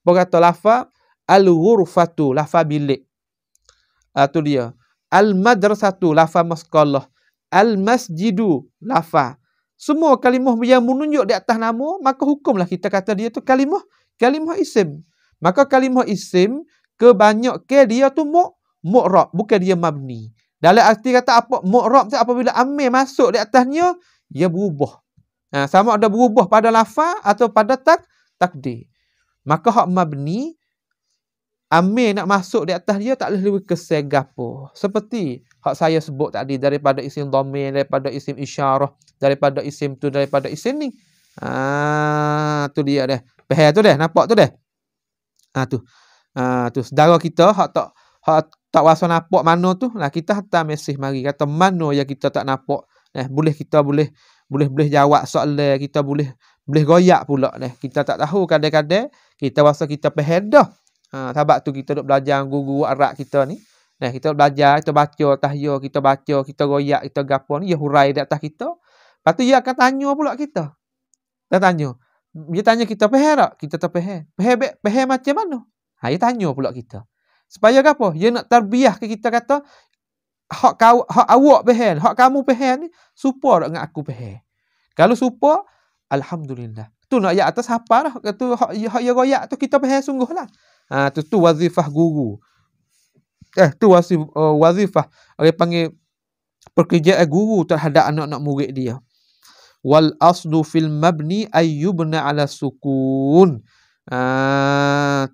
Apa kata lafaz al-ghurfatu, lafaz bilik. Tu dia. Al-madrasatu, lafaz masqalah. Al-masjidu, lafaz. Semua kalimah yang menunjuk di atas nama, maka hukumlah kita kata dia tu kalimah isim. Maka kalimah isim kebanyakan dia tu mu'rab, bukan dia mabni. Dalam arti kata apa mu'rab tu apabila amil masuk di atasnya, dia berubah. Sama ada berubah pada lafaz atau pada takdir. Maka hak mabni amil nak masuk di atas dia tak boleh lebih kesan gapo. Seperti hak saya sebut tadi, daripada isim dhamir, daripada isim isyarah, daripada isim tu, daripada isim ni. Tu dia dah. Faham tu dah, nampak tu dah. Tu saudara kita hak tak rasa nampak mana tu, lah kita hantar mesej mari kata mana yang kita tak nampak. Boleh kita boleh jawab soalan, kita boleh goyak pula dah. Kita tak tahu, kadang-kadang kita rasa kita faham dah. Sebab tu kita duk belajar guru Arab kita ni. Kita belajar, kita baca tahiyah, kita baca, kita royak, kita gapo ni, dia hurai di atas kita. Lepas tu dia akan tanya pula kita. Dia tanya. Dia tanya kita faham tak? Kita tak faham. Faham macam mana? Dia tanya pula kita. Supaya apa? Dia nak tarbiyah ke kita kata hak awak faham, hak kamu faham ni supaya dengan aku faham. Kalau supaya, alhamdulillah. Tu nak ayat atas apa dah. Tu hak dia royak tu kita faham sungguhlah. Tu wazifah guru. Tu wazifah orang panggil pekerjaan guru terhadap anak-anak murid dia. Wal aslu fil mabni ayyubna ala sukun.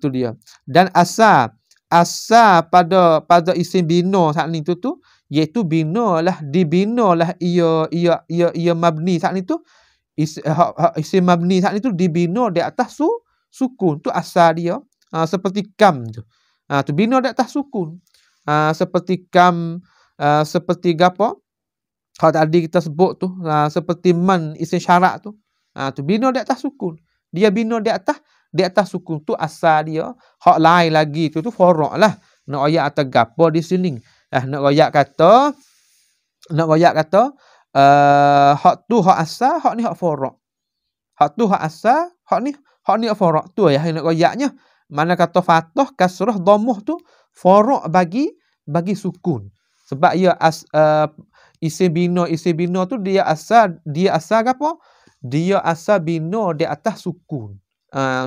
Tu dia. Dan asal pada isim bina saat ni tu iaitu dibinalah ia mabni saat ni tu isim mabni saat ni tu dibina di atas sukun. Tu asal dia. Seperti kam tu. Tu bina di atas sukun. Seperti kam, seperti gapo? Kalau tadi kita sebut tu, seperti man isim syarat tu. Tu bina di atas sukun. Dia bina di atas di atas sukun tu asal dia. Hak lain lagi tu faraq lah. Nak royak atas gapo di sini. Nak royak kata hak tu hak asal, hak ni hak faraq. Hak tu hak asal, hak ni hak faraq. Tu yang nak royaknya. Mana kata fathah, kasrah, dhammah tu faraq bagi sukun. Sebab ia isim bina tu dia asal apa? Dia asal bina di atas sukun.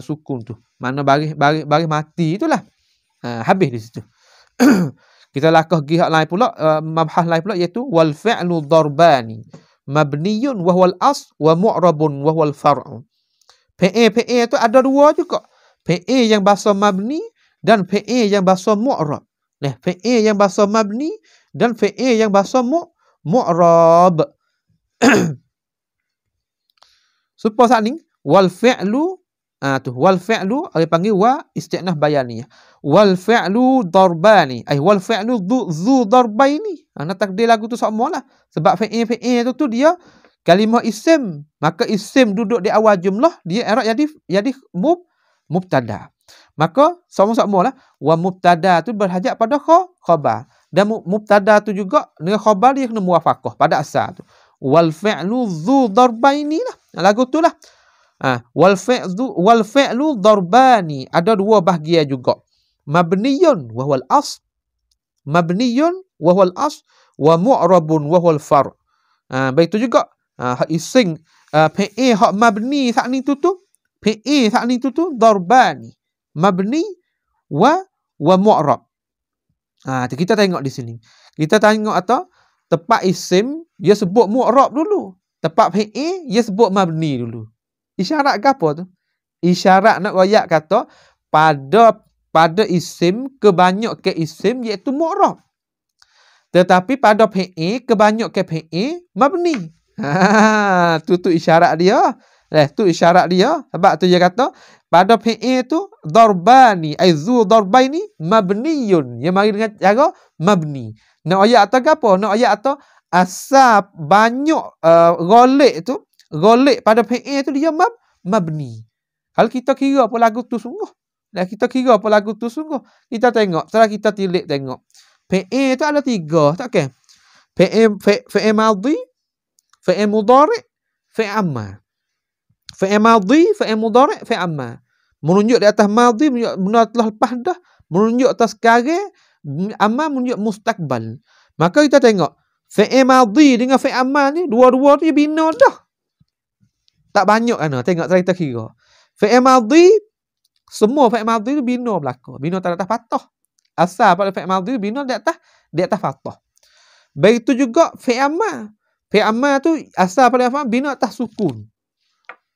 Sukun tu. Mana baris mati itulah. Habis di situ. Kita lakah pergi hak lain pula, mabhas lain pula iaitu wal fi'lu darbani mabniyun wa huwal as wa mu'rabun wa huwal far'u. PA tu ada dua juga. PA yang bahasa mabni dan PA yang bahasa mu'rab. Nah, PA yang bahasa mabni dan PA yang bahasa mu'rab. Supaya saat ni wal fi'lu wal fi'lu dia panggil wa isti'naf bayaniyah. Wal fi'lu darbani wal fi'lu dzu darbaini. Nak takdir lagu tu sama lah. Sebab fi'il tu dia kalimah isim, maka isim duduk di awal jumlah, dia i'rab jadi mubtada. Maka sama-sama lah wa mubtada tu berhajat pada khabar. Dan mubtada tu juga dengan khabar dia kena muwafaqah pada asal tu. Wal fi'lu dzu darbaini lah. Lagu tu lah. Wal fi'lu darbani ada dua bahagian juga. Mabniyun wa huwal as. Mabniyun wa huwal as wa mu'rabun wa huwal far'. Baik tu juga isim PA hak mabni sak ni tu PA sak ni tu darbani. Mabni wa mu'rab. Kita tengok di sini. Kita tengok atau tepat isim dia sebut mu'rab dulu. Tepat PA dia sebut mabni dulu. Isyarat ke apa tu? Isyarat nak royak kata pada isim kebanyak ke isim iaitu mu'rab. Tetapi pada PA kebanyak ke PA mabni. Tu isyarat dia. Tu isyarat dia. Sebab tu dia kata pada PA tu darbani zu darbaini mabniyun. Dia mari dengan cara mabni. Nak royak atau apa? Nak royak atau asal banyak golek pada PA tu dia mabni. Kalau kita kira apa lagu tu sungguh. Kita tengok. Setelah kita tilik tengok. PA tu ada 3. Tak kan? Fi'il madhi, fi'il mudhari', fi'il amma. Fi'il madhi, fi'il mudhari', fi'il amma. Menunjuk di atas madhi, menunjuk benda telah lepas dah. Menunjuk atas sekarang, amma menunjuk mustaqbal. Maka kita tengok. Fi'il madhi dengan fi'il amma ni, dua-dua tu bina dah. Tak banyak kan? Tengok setelah kita kira. Fi'il madhi, semua fi'il madhi tu bina belaka. Bina tak atas fathah. Asal pada fi'il madhi tu bina di atas fathah. Baik itu juga fi'il amma. Fi'il amma tu asal pada fi'il bina atas sukun.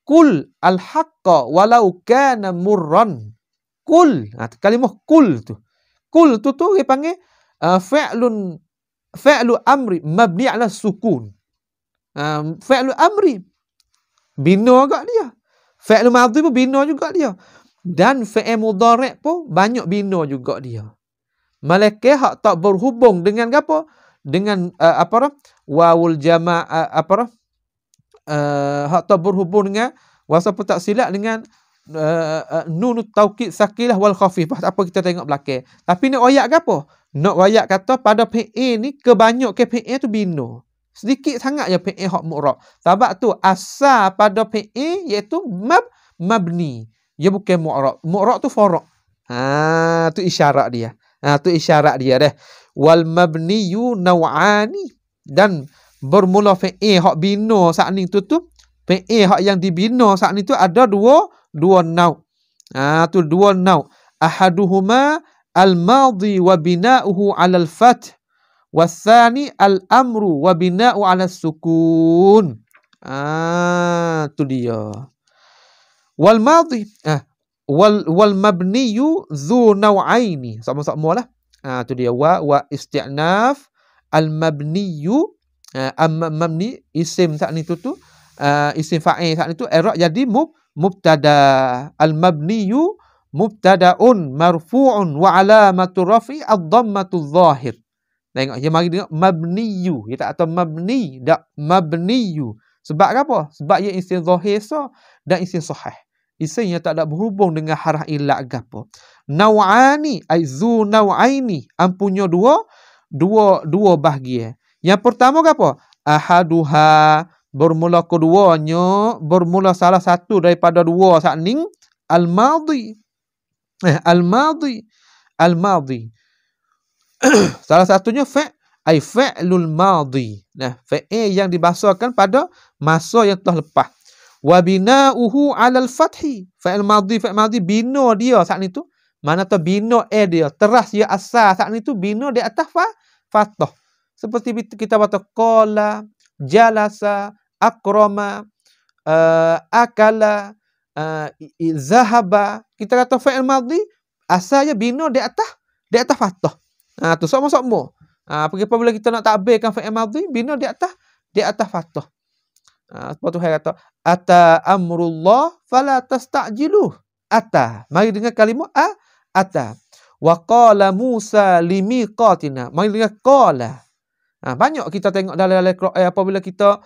Kul al-haqqa walau kana murran. Kul. Kalimah kul tu. Kul tu dia panggil fi'lu amri mabni ala sukun. Fi'lu amri bina juga dia. Fi'il madhi pun bina juga dia. Dan fi'il mudhari' pun banyak bina juga dia. Malaikat hak tak berhubung dengan apa? Dengan wawul jama' hak tak berhubung dengan wasaf tak silap dengan nunut taukid sakilah wal khafifah. Apa kita tengok belakang. Tapi nak royak ke apa? Nak royak kata pada PA ni kebanyak ke PA tu bina. Sedikit sangat je PA hak mu'rab. Sebab tu asal pada PA iaitu mabni. Dia bukan mu'rab. Mu'rab tu faraq. Tu isyarat dia. Tu isyarat dia dah. Wal mabniyu naw'ani. Dan bermula PA hak bina saat ni tu PA hak yang dibina saat ni tu ada dua nau'. Tu dua nau'. Ahaduhuma al-madhi wa bina'uhu 'ala al-fath. Wasani al-amru wa bina'u 'ala sukun. Tu dia. Wal madhi wal mabniyu dzu naw'aini. Sama-sama lah. Tu dia wa isti'naf al-mabniyu mabni isim saat ni tu isim fa'il saat ni tu i'rab jadi mubtada. Al-mabniyu mubtada'un marfu'un wa 'alamatu raf'i ad-dhammatu adh-dhahir. Tengok dia mari tengok mabniyu. Dia tak kata mabni, dak mabniyu. Sebab apa? Sebab ia isim zahir dan isim sahih. Isim yang tak ada berhubung dengan harah ilat gapo. Naw'ani ai zu naw'aini, ampunya dua bahagian. Yang pertama gapo? Ahaduha, bermula keduanya, bermula salah satu daripada dua sakning al-madhi. Al-madhi. Salah satunya ai fa'lul madhi. Nah, fa'il yang dibahasakan pada masa yang telah lepas. Wa bina'uhu 'alal fathi. Fa'il madhi bina dia saat itu. Mana tu bina dia, teras dia asal saat itu bina di atas fathah. Seperti kita baca qala, jalasa, akrama, akala, zahaba. Kita kata fa'il madhi asalnya bina di atas fathah. Tu sama-sama. Apabila kita nak takbirkan fa'il madhi bina di atas fathah. Sebab tu saya kata ata amrullah fala tasta'jiluh. Ata. Mari dengar kalimah ata. Wa qala Musa limiqatina. Mari dengar qala. Banyak kita tengok dalam Quran apabila kita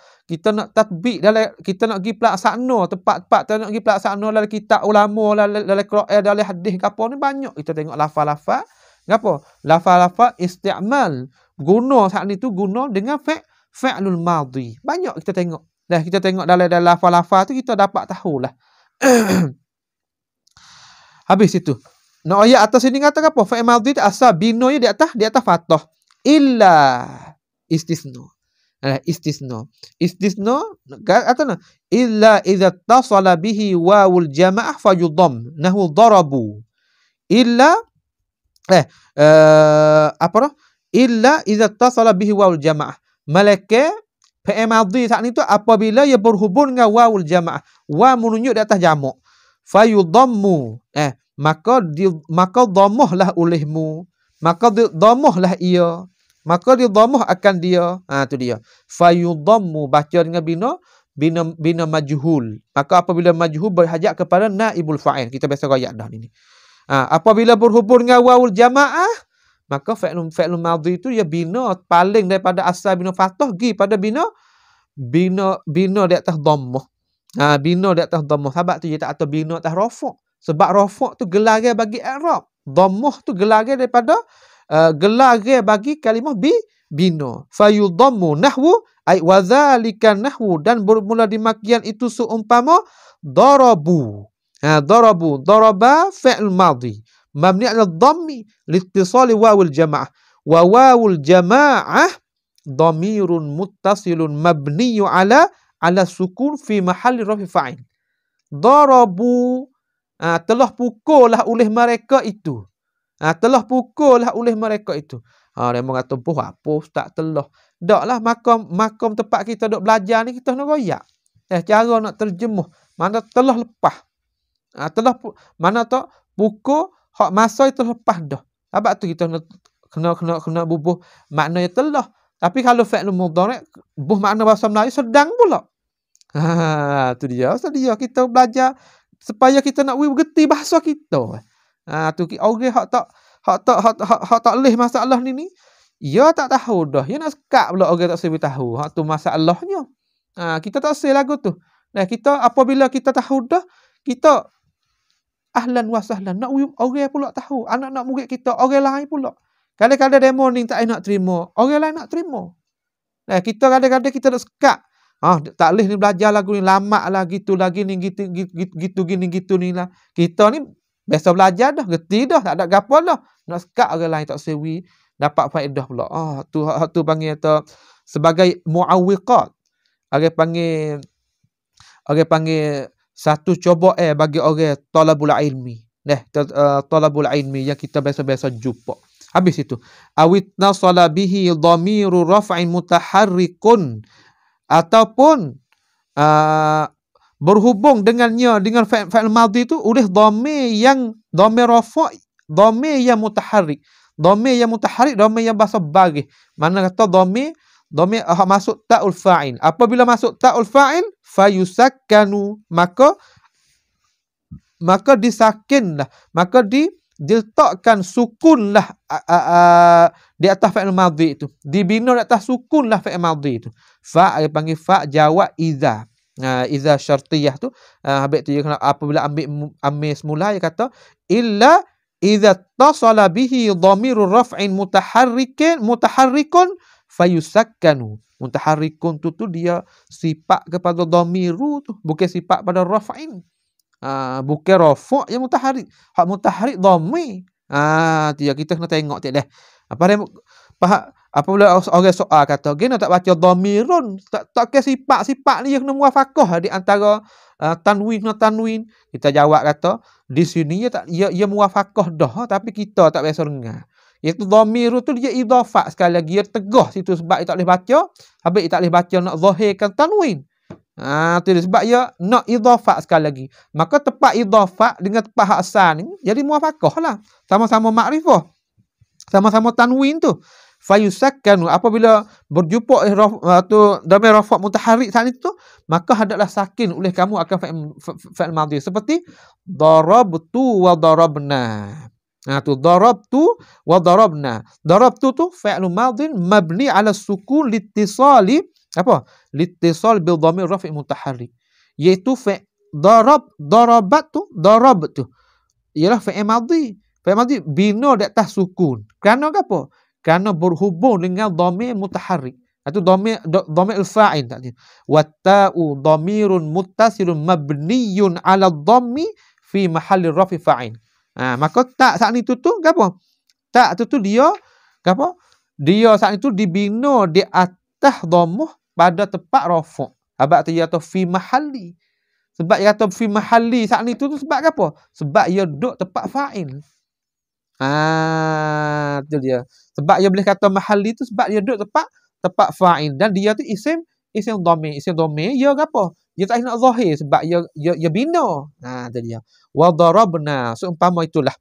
nak tatbik dalam kita nak pergi pelaksana tempat-tempat kita nak pergi pelaksana dalam kitab ulama dalam Quran dalam hadis apa ni banyak kita tengok lafaz-lafaz gapo? Lafaz-lafaz isti'mal. Guna saat ni tu guna dengan fa'lul madhi. Banyak kita tengok. Dah kita tengok dalam lafaz-lafaz tu kita dapat tahulah. Habis itu. Nak ayat atas sini kata apa? Fa'il madhi asal binonya di atas fathah. Illa istisna. Istisna kata nah. Illa idza tasala bihi wawul jamaah fayudham. Nahu darabu. Illa illa idza tasala bihi wawul jamaah. Malaka fi'il madhi saat itu apabila ia berhubung dengan wawul jamaah. Wa menunjuk di atas jamak. Fayudhammu. Maka dhammahlah olehmu. Maka dhammahlah ia. Maka dhammah akan dia. Tu dia. Fayudhammu baca dengan bina majhul. Maka apabila majhul berhajat kepada naibul fa'il. Kita biasa royak dah ni. Apabila berhubung dengan wawul jamaah, maka fi'lun madhi itu ya bina paling daripada asal bina fathah pergi pada bina di atas dhammah. Bina di atas dhammah. Sebab tu dia tak atau bina atas rafa'. Sebab rafa' tu gelar bagi i'rab. Dhammah tu gelar daripada gelar bagi kalimah bina. Fayudhammu nahwu ai wa dzalika nahwu dan bermula di makian itu seumpama darabu. Daraba fi'l madhi mabni 'ala dhammi liittisali wawul jamaah. Wa wawul jamaah dhamirun muttasilun mabniyu ala sukun fi mahalli rafi fa'il. Darabu telah pukullah oleh mereka itu. Telah pukullah oleh mereka itu. Dia mengata apa ustaz telah. Daklah makam tempat kita duk belajar ni kita nak royak. Cara nak terjemuh mana telah lepas. Mana tak pukul hak masa itu lepas dah. Sebab tu kita kena bubuh maknanya telah. Tapi kalau fi'il mudhari' bubuh makna bahasa Melayu sedang pula. Tu dia. Sedia kita belajar supaya kita nak mengerti bahasa kita. Tu orang hak tak leh masalah ni. Ya tak tahu dah. Ya nak sekat pula orang tak sebi tahu. Hak tu masalahnya. Kita tak sel lagu tu. Nah, kita apabila kita tahu dah, kita ahlan wa sahlan. Nak orang pula tahu. Anak murid kita orang lain pula. Kadang-kadang demo ni tak nak terima. Orang lain nak terima. Nah, kita kadang-kadang kita nak sekat. Tak boleh ni belajar lagu ni lama lah gitu lagi ni gitu gini gitu ni lah. Kita ni biasa belajar dah, gerti dah, tak ada gapo lah. Nak sekat orang lain tak sewi dapat faedah pula. Tu panggil tu sebagai muawwiqat. Orang panggil satu coba bagi orang talabul ilmi. Talabul ilmi yang kita biasa-biasa jumpa. Habis itu. Awit nasala bihi dhamiru raf'in mutaharrikun. Ataupun berhubung dengannya dengan fi'il madhi itu oleh dhamir rafa', dhamir yang mutaharrik. Dhamir yang bahasa bagi. Mana kata dhamir masuk ta'ul fa'il. Apabila masuk ta'ul fa'il fayusakkanu maka disakinlah, maka diletakkan sukunlah di atas fi'il madhi itu. Dibina di atas sukunlah fi'il madhi itu. Fa' panggil fa' jawab idza. Idza syartiyah tu habis tu dia kena apabila ambil semula dia kata illa idza tasala bihi dhamirur raf'in mutaharrikun fayusakkanu. Mutaharrikun tu dia sifat kepada dhamiru tu, bukan sifat pada raf'in. Bukan rafa' yang mutaharrik. Hak mutaharrik dhamir. Dia kita kena tengok tak dah. Apabila orang soal kata, "Gena tak baca dhamirun?" Tak ke sifat ni yang kena muwafaqah di antara tanwin dengan tanwin. Kita jawab kata, di sini ia muwafaqah dah, tapi kita tak biasa dengar. Iaitu dhamirun tu dia idhafah sekali lagi, dia tegah situ sebab dia tak boleh baca, habis dia tak boleh baca nak zahirkan tanwin. Tu dia sebab dia nak idhafah sekali lagi. Maka tepat idhafah dengan tepat hak asal ni jadi muwafaqah lah. Sama-sama makrifah. Sama-sama tanwin tu. Fayusakkanu, apabila berjumpa tu dhamir rafa' mutaharrik saat itu, maka hendaklah sakin oleh kamu akan fa'il madhi seperti darabtu wa darabna. Tu darabtu wa darabna. Darabtu tu fa'il madhi mabni ala sukun liittisali liittisal bil dhamir rafi' mutaharrik, iaitu darabtu ialah fa'il madhi. Fa'il madhi bina di atas sukun. Kerana apa? Kerana berhubung dengan dhamir mutaharrik. Itu dhamir al-fa'il tadi. Wa ta'u dhamirun muttasilun mabniyun 'ala dhammi fi mahalli rafi fa'il. Maka tak saat itu tu apa? Tak tu dia apa? Dia saat itu dibina di atas dhammah pada tempat rafa'. Habaq dia kata fi mahalli. Sebab dia kata fi mahalli saat itu tu sebab apa? Sebab ia duduk tempat fa'il. Itu dia. Sebab dia boleh kata mahalli tu sebab dia duduk tempat fa'il, dan dia tu isim dhamir. Isim dhamir dia apa? Dia tak nak zahir sebab dia bina. Itu dia. Wa darabna, seumpama itulah.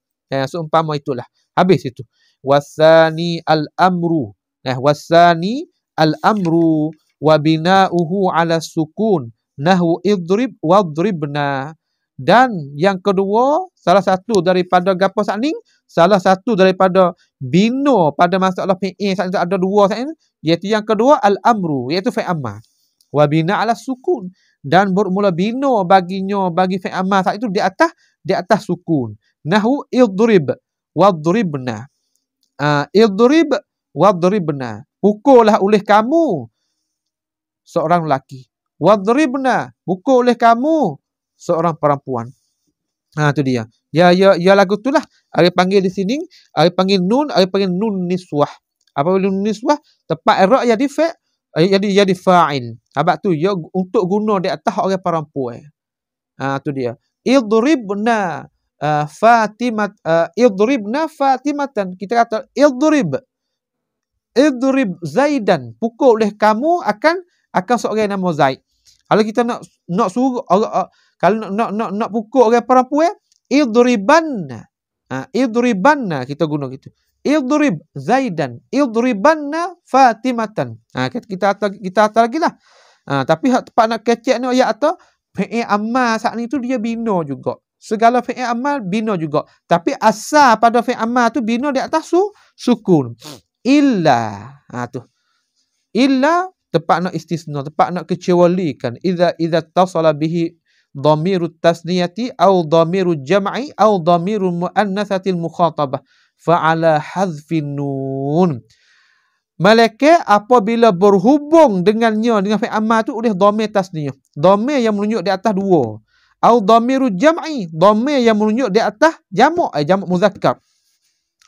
Habis itu. Wasani al-amru. Wasani al-amru wa bina'uhu 'ala sukun. Nahu idrib wadribna. Dan yang kedua, salah satu daripada gapo saat ni, salah satu daripada bina pada masalah fi'il saat ni ada dua saat ni, iaitu yang kedua al-amru, iaitu fi'il amar. Wa bina 'ala sukun, dan bermula bina bagi fi'il amar saat itu di atas sukun. Nahu idrib wadribna. Idrib wadribna. Pukullah oleh kamu seorang lelaki. Wadribna, pukul oleh kamu seorang perempuan. Itu dia. Ya lagu itulah. Ada panggil di sini, ada panggil nun niswah. Apabila nun niswah tepat i'rab jadi fa'il. Habaq tu ya untuk guna di atas orang perempuan. Tu dia. Idribna Fatimatan. Kita kata idrib Zaidan. Pukul oleh kamu akan seorang nama Zaid. Kalau kita nak suruh kalau nak pukul orang perempuan, idribanna kita guna gitu. Idrib Zaidan, idribanna Fatimatan. Kita atas lagi lah. Tapi hak tepat nak kecek ni ayat atau fi'il amal saat ni tu dia bina juga. Segala fi'il amal bina juga. Tapi asal pada fi'il amal tu bina di atas sukun. Illa. Tu. Illa tepat nak istisna, tepat nak kecualikan. Idza tasala bihi dhamirut tasniyati au dhamirul jam'i au dhamirul muannatsatil mukhatabah fa'ala hadzfin nun. Malaikat apabila berhubung dengan fi'il amal tu oleh dhamir tasniyah, dhamir yang menunjuk di atas dua, au dhamirul jam'i, dhamir yang menunjuk di atas jamak muzakkar,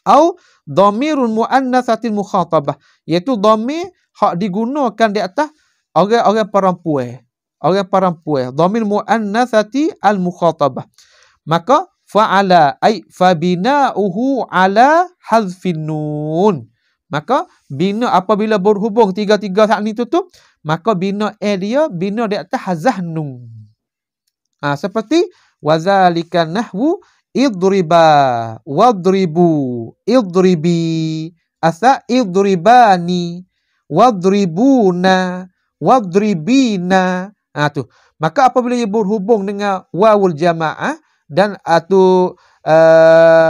au dhamirul muannatsatil mukhatabah, iaitu dhamir hak digunakan di atas orang perempuan. Dhamir muannatsati al-mukhatabah. Maka fa'ala ay fabina'uhu ala hazfin nun. Maka bina apabila berhubung tiga-tiga saat ni tu maka bina dia bina di atas hazah nun. Seperti wazalika nahwu idriba wadribu idribi asa idribani wadribuna wadribina. Tu. Maka apabila ia berhubung dengan wawul jamaah dan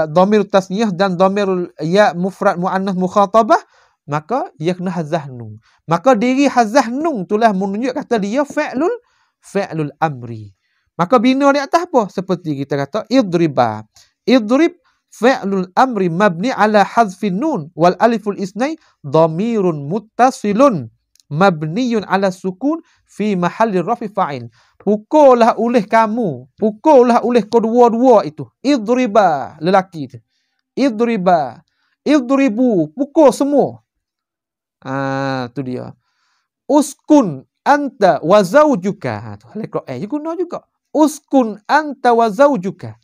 dhamir tasniyah dan dhamir ya mufrad muannas mukhatabah, maka ia kena hazah nun. Maka diri hazah nun itulah menunjuk kata dia fi'lul fi'lul amri. Maka bina di atas apa? Seperti kita kata idriba. Idrib fi'lul amri mabni ala hazfin nun wal aliful isnai dhamirun muttasilun mabniyun ala sukun fi mahalli rafi fa'il. Pukullah oleh kamu, pukullah oleh kedua-dua itu. Idriba, lelaki itu. Idriba, idribu, pukul semua. Tu dia. Uskun anta wa zawjuka. Tu hal guna juga. Uskun anta wa zawjuka.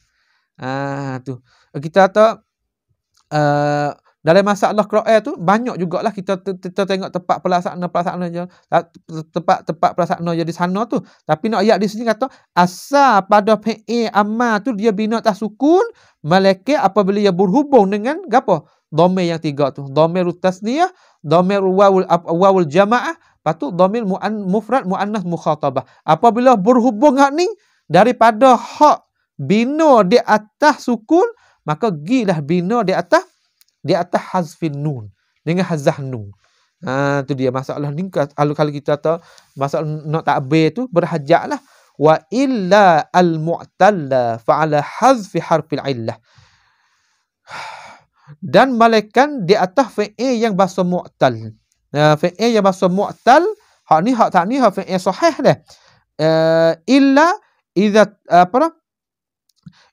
Tu. Kita kata dalam masalah Quran tu banyak jugalah kita tengok tempat pelaksanaan je, tempat pelaksanaan je di sana tu. Tapi nak ayat di sini kata asal pada fi'il amma tu dia bina atas sukun malaikat apabila ia berhubung dengan gapo? Dhamir yang tiga tu. Dhamir tasniyah, dhamir wawul jamaah, patu dhamir mufrad muannas mukhatabah. Apabila berhubung hak ni daripada hak bina di atas sukun, maka gilah bina di atas hazfin nun dengan hazah nun. Tu dia masalah ni. Kalau kita tahu masalah nak takbir tu berhajatlah wa illa al mu'talla fa'ala hazfi harfil illah. Dan malaikan di atas fi'il yang bahasa mu'tal. Fi'il yang bahasa mu'tal, hak ni hak tak ni hak fi'il sahih dah. Illa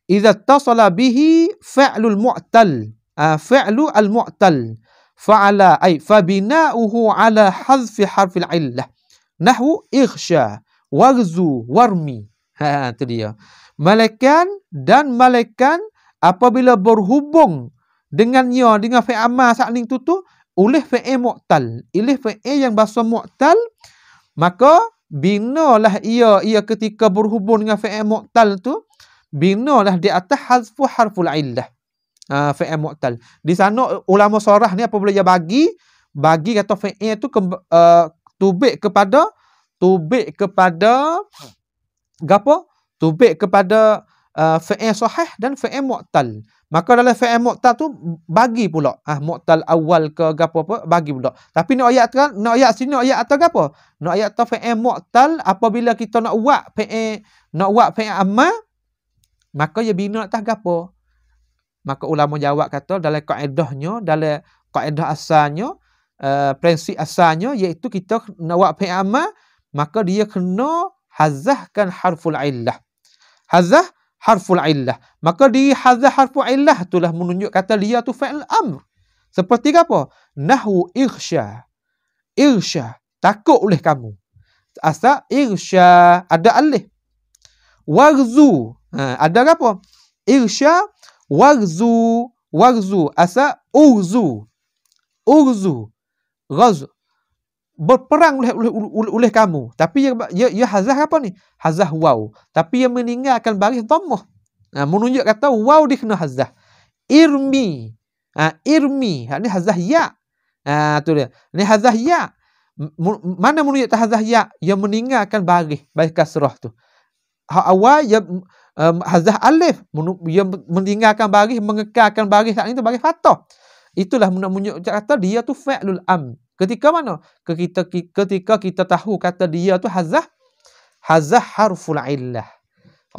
idza tasala bihi fi'lul mu'tal. Fi'lu al-mu'tal fa'ala ay fabina'uhu ala hazfi harfil illah nahwu ighsha waghzu warmi. Tu dia. Malaikan apabila berhubung dengan fi'il amal sakning tu oleh fi'il mu'tal, oleh fi'il yang bahasa mu'tal, maka binalah ia ketika berhubung dengan fi'il mu'tal tu binalah di atas hazfu harful illah. Fi'il mu'tal. Di sana ulama sorah ni apabila dia bagi kata fi'il tu tubik kepada gapo? Tubik kepada fi'il sahih dan fi'il mu'tal. Maka dalam fi'il mu'tal tu bagi pula mu'tal awal ke gapo apa bagi pula. Tapi nak ayat sini nak ayat atau gapo? Nak ayat atau fi'il mu'tal apabila kita nak buat fi'il amma, maka dia bina atas gapo? Maka ulama jawab kata dalam kaedahnya, dalam kaedah asalnya, prinsip asalnya iaitu kita nak buat fi'il amal, maka dia kena hazahkan harful illah. Hazah harful illah. Maka di hazah harful illah itulah menunjuk kata dia tu fi'il amr. Seperti apa? Nahwu ighsha. Ighsha, takut oleh kamu. Asal ighsha ada alif. Waghzu, ada apa? Ighsha waghzu asa ughzu ghaz berperang oleh kamu, tapi ia hazah apa ni? Hazah waw, tapi ia meninggalkan baris dhammah. Menunjuk kata waw dia kena hazah. Irmi, irmi ni hazah ya. Tu dia, ni hazah ya. Mana menunjuk hazah ya? Ia meninggalkan baris kasrah tu. Hak awal ia hazah alif, dia meninggalkan baris, mengekalkan baris saat itu baris fathah. Itulah menunjuk kata dia tu fi'lul am. Ketika mana? Ketika kita tahu kata dia tu hazah harful illah.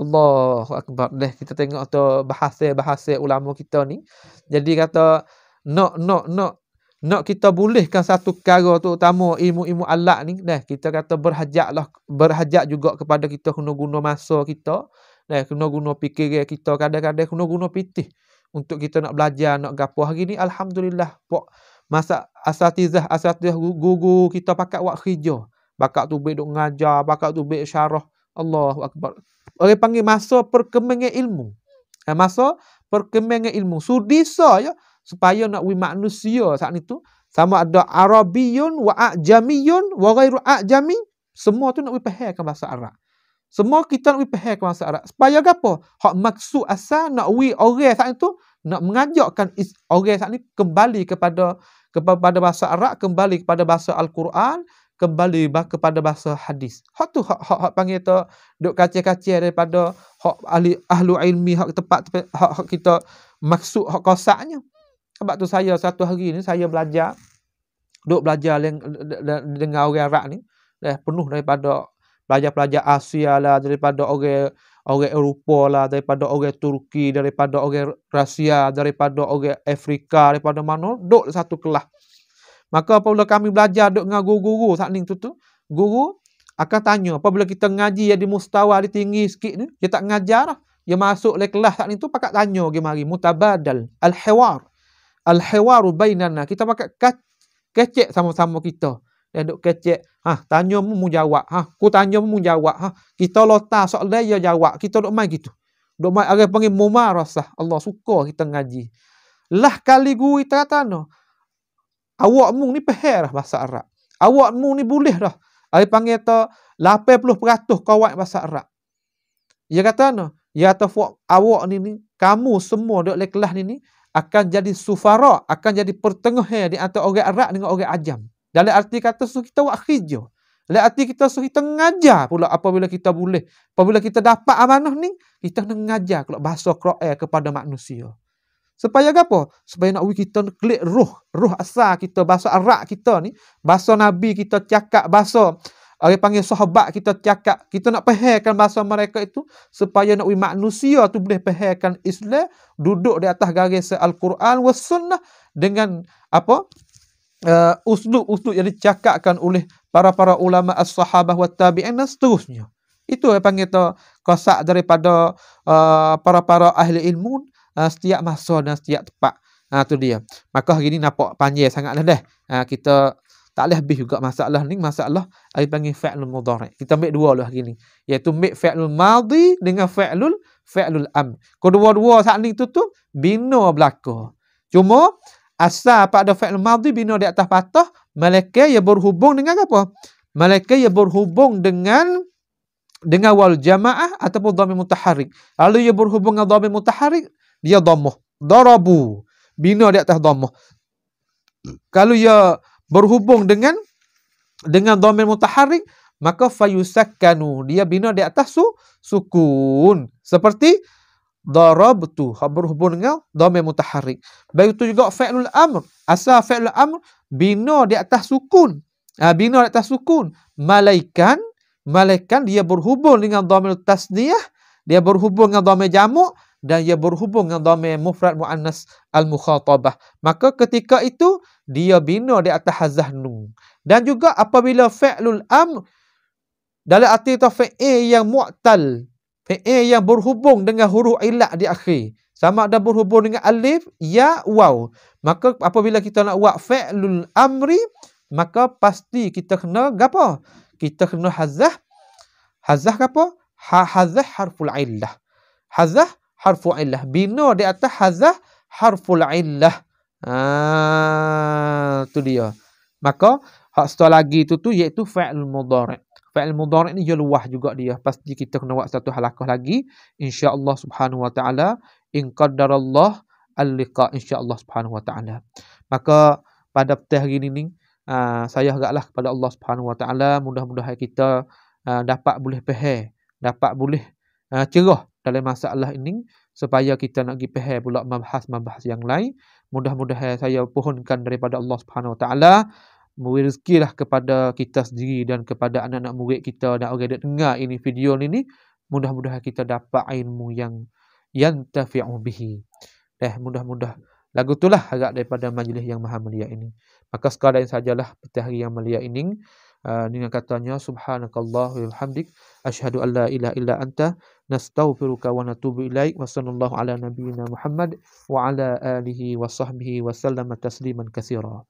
Allahu akbar. Dah kita tengok tu bahasa ulama kita ni. Jadi kata nak kita bolehkan satu perkara tu utama ilmu alat ni, dah kita kata berhajat juga kepada kita kena guna masa kita. Kena guna fikiran kita, kadang-kadang kena guna pitih untuk kita nak belajar, nak gapo. Hari ni alhamdulillah masa asatizah guru kita pakat buat kerja, bakat tu duk ngajar, bakat tu syarah. Allahu akbar. Orang panggil masa perkembangan ilmu. Masa perkembangan ilmu sudi ya supaya nak manusia saat itu sama ada Arabiyun wa Ajamiyun wa ghairu Ajami, semua tu nak fahamkan bahasa Arab. Semua kita nak faham bahasa Arab. Supaya apa? Hak maksud asal nak orang saat itu nak mengajakkan orang saat ini kembali kepada bahasa Arab, kembali kepada bahasa Al-Quran, kembali kepada bahasa hadis. Hak tu hak panggil tu duk kacir-kacir daripada hak ahli ilmi, hak tepat hak kita maksud hak kosaknya. Sebab tu saya satu hari ni saya belajar dengan orang Arab ni, penuh daripada pelajar-pelajar Asia lah, daripada orang Eropah lah, daripada orang Turki, daripada orang Rusia, daripada orang Afrika, daripada mana, duduk satu kelas. Maka apabila kami belajar duduk dengan guru-guru saat ni tu, guru akan tanya, apabila kita ngaji yang di mustawa dia tinggi sikit ni, dia tak ngajar lah. Dia masuk le kelas saat ni tu pakat tanya pergi mari, mutabadal, al-hiwaru bainana. Kita pakat kecek sama-sama kita. Dia duk kecek, tanya mu jawab, ku tanya mu jawab, kita lota soalan dia jawab, kita duk main gitu. Duk main orang panggil mumarasah. Allah suka kita ngaji. Lah kali guru kita kata no, awak mu ni faham dah bahasa Arab. Awak mu ni boleh dah. Ai panggil ta 80% kawat bahasa Arab. Dia kata no, ya tafuk awak ni kamu semua duk le kelas ni akan jadi sufara, akan jadi pertengahan di antara orang Arab dengan orang Ajam. Dalam arti kata suruh kita buat kerja. Dalam arti kita suruh kita ngajar pula apabila kita boleh. Apabila kita dapat amanah ni, kita nak ngajar kalau bahasa Quran kepada manusia. Supaya apa? Supaya nak kita klik ruh asal kita, bahasa Arab kita ni, bahasa Nabi kita cakap, bahasa orang panggil sahabat kita cakap, kita nak fahamkan bahasa mereka itu supaya nak manusia tu boleh fahamkan Islam, duduk di atas garis Al-Quran was sunnah dengan apa? Uslub yang dicakapkan oleh para ulama as-sahabah wa tabi'in dan seterusnya. Itu yang panggil kosak daripada para ahli ilmu setiap masa dan setiap tempat. Tu dia. Maka hari ni nampak panjang sangatlah dah. Kita tak boleh habis juga masalah ni. Masalah ai panggil fa'lul mudhari'. Kita ambil dua lah hari ni. Iaitu ambil fa'lul madhi dengan fa'lul amr. Kedua-dua saat ni tu bina belaka. Cuma asal pada fa'lul madhi bina di atas patah, malaikat ia berhubung dengan apa? Malaikat ia berhubung dengan wal jamaah ataupun dhamir mutaharrik. Lalu ia berhubung dengan dhamir mutaharrik, dia dhammah. Darabu. Bina di atas dhammah. Kalau ia berhubung dengan dhamir mutaharrik, maka fayusakkanu, dia bina di atas sukun. Seperti darabtu, berhubung dengan dhamir mutaharrik. Begitu juga fa'lul amr. Asal fa'lul amr bina di atas sukun. Bina di atas sukun. Malaikan dia berhubung dengan dhamir tasniyah, dia berhubung dengan dhamir jamak, dan ia berhubung dengan dhamir mufrad muannas al-mukhatabah. Maka ketika itu dia bina di atas hazah nun. Dan juga apabila fa'lul amr dalam arti fi'il yang mu'tal, fi'il yang berhubung dengan huruf ilah di akhir, sama ada berhubung dengan alif, ya, waw, maka apabila kita nak buat fa'lul amri, maka pasti kita kena apa? Kita kena hazah apa? Hazah harful illah. Hazah harful illah. Bina di atas hazah harful illah. Tu dia. Maka hak setelah lagi tu iaitu fa'il mudhari'. Fa'il mudhari' ni dia luah juga dia. Pasti kita kena buat satu halaqah lagi, insya-Allah subhanahu wa ta'ala, in qaddarallah al-liqa, insya-Allah subhanahu wa ta'ala. Maka pada petang hari ni saya haraplah kepada Allah subhanahu wa ta'ala, mudah-mudahan kita dapat boleh faham, dapat boleh cerah dalam masalah ini, supaya kita nak pergi faham pula mabahas yang lain. Mudah-mudahan saya pohonkan daripada Allah Subhanahu Wa Taala, memberi rezekilah kepada kita sendiri dan kepada anak-anak murid kita dan orang yang dengar ini video ini, mudah-mudahan kita dapat ilmu yang yantafi'u bihi. Mudah-mudah lagu itulah harap daripada majlis yang maha mulia ini. Maka sekadar sajalah petang hari yang mulia ini, dengan katanya subhanakallah wa bihamdik asyhadu an la ilaha illa anta nastaghfiruka wa natubu ilaik wa sallallahu ala nabiyyina Muhammad wa ala alihi wa sahbihi wa sallama tasliman katsira.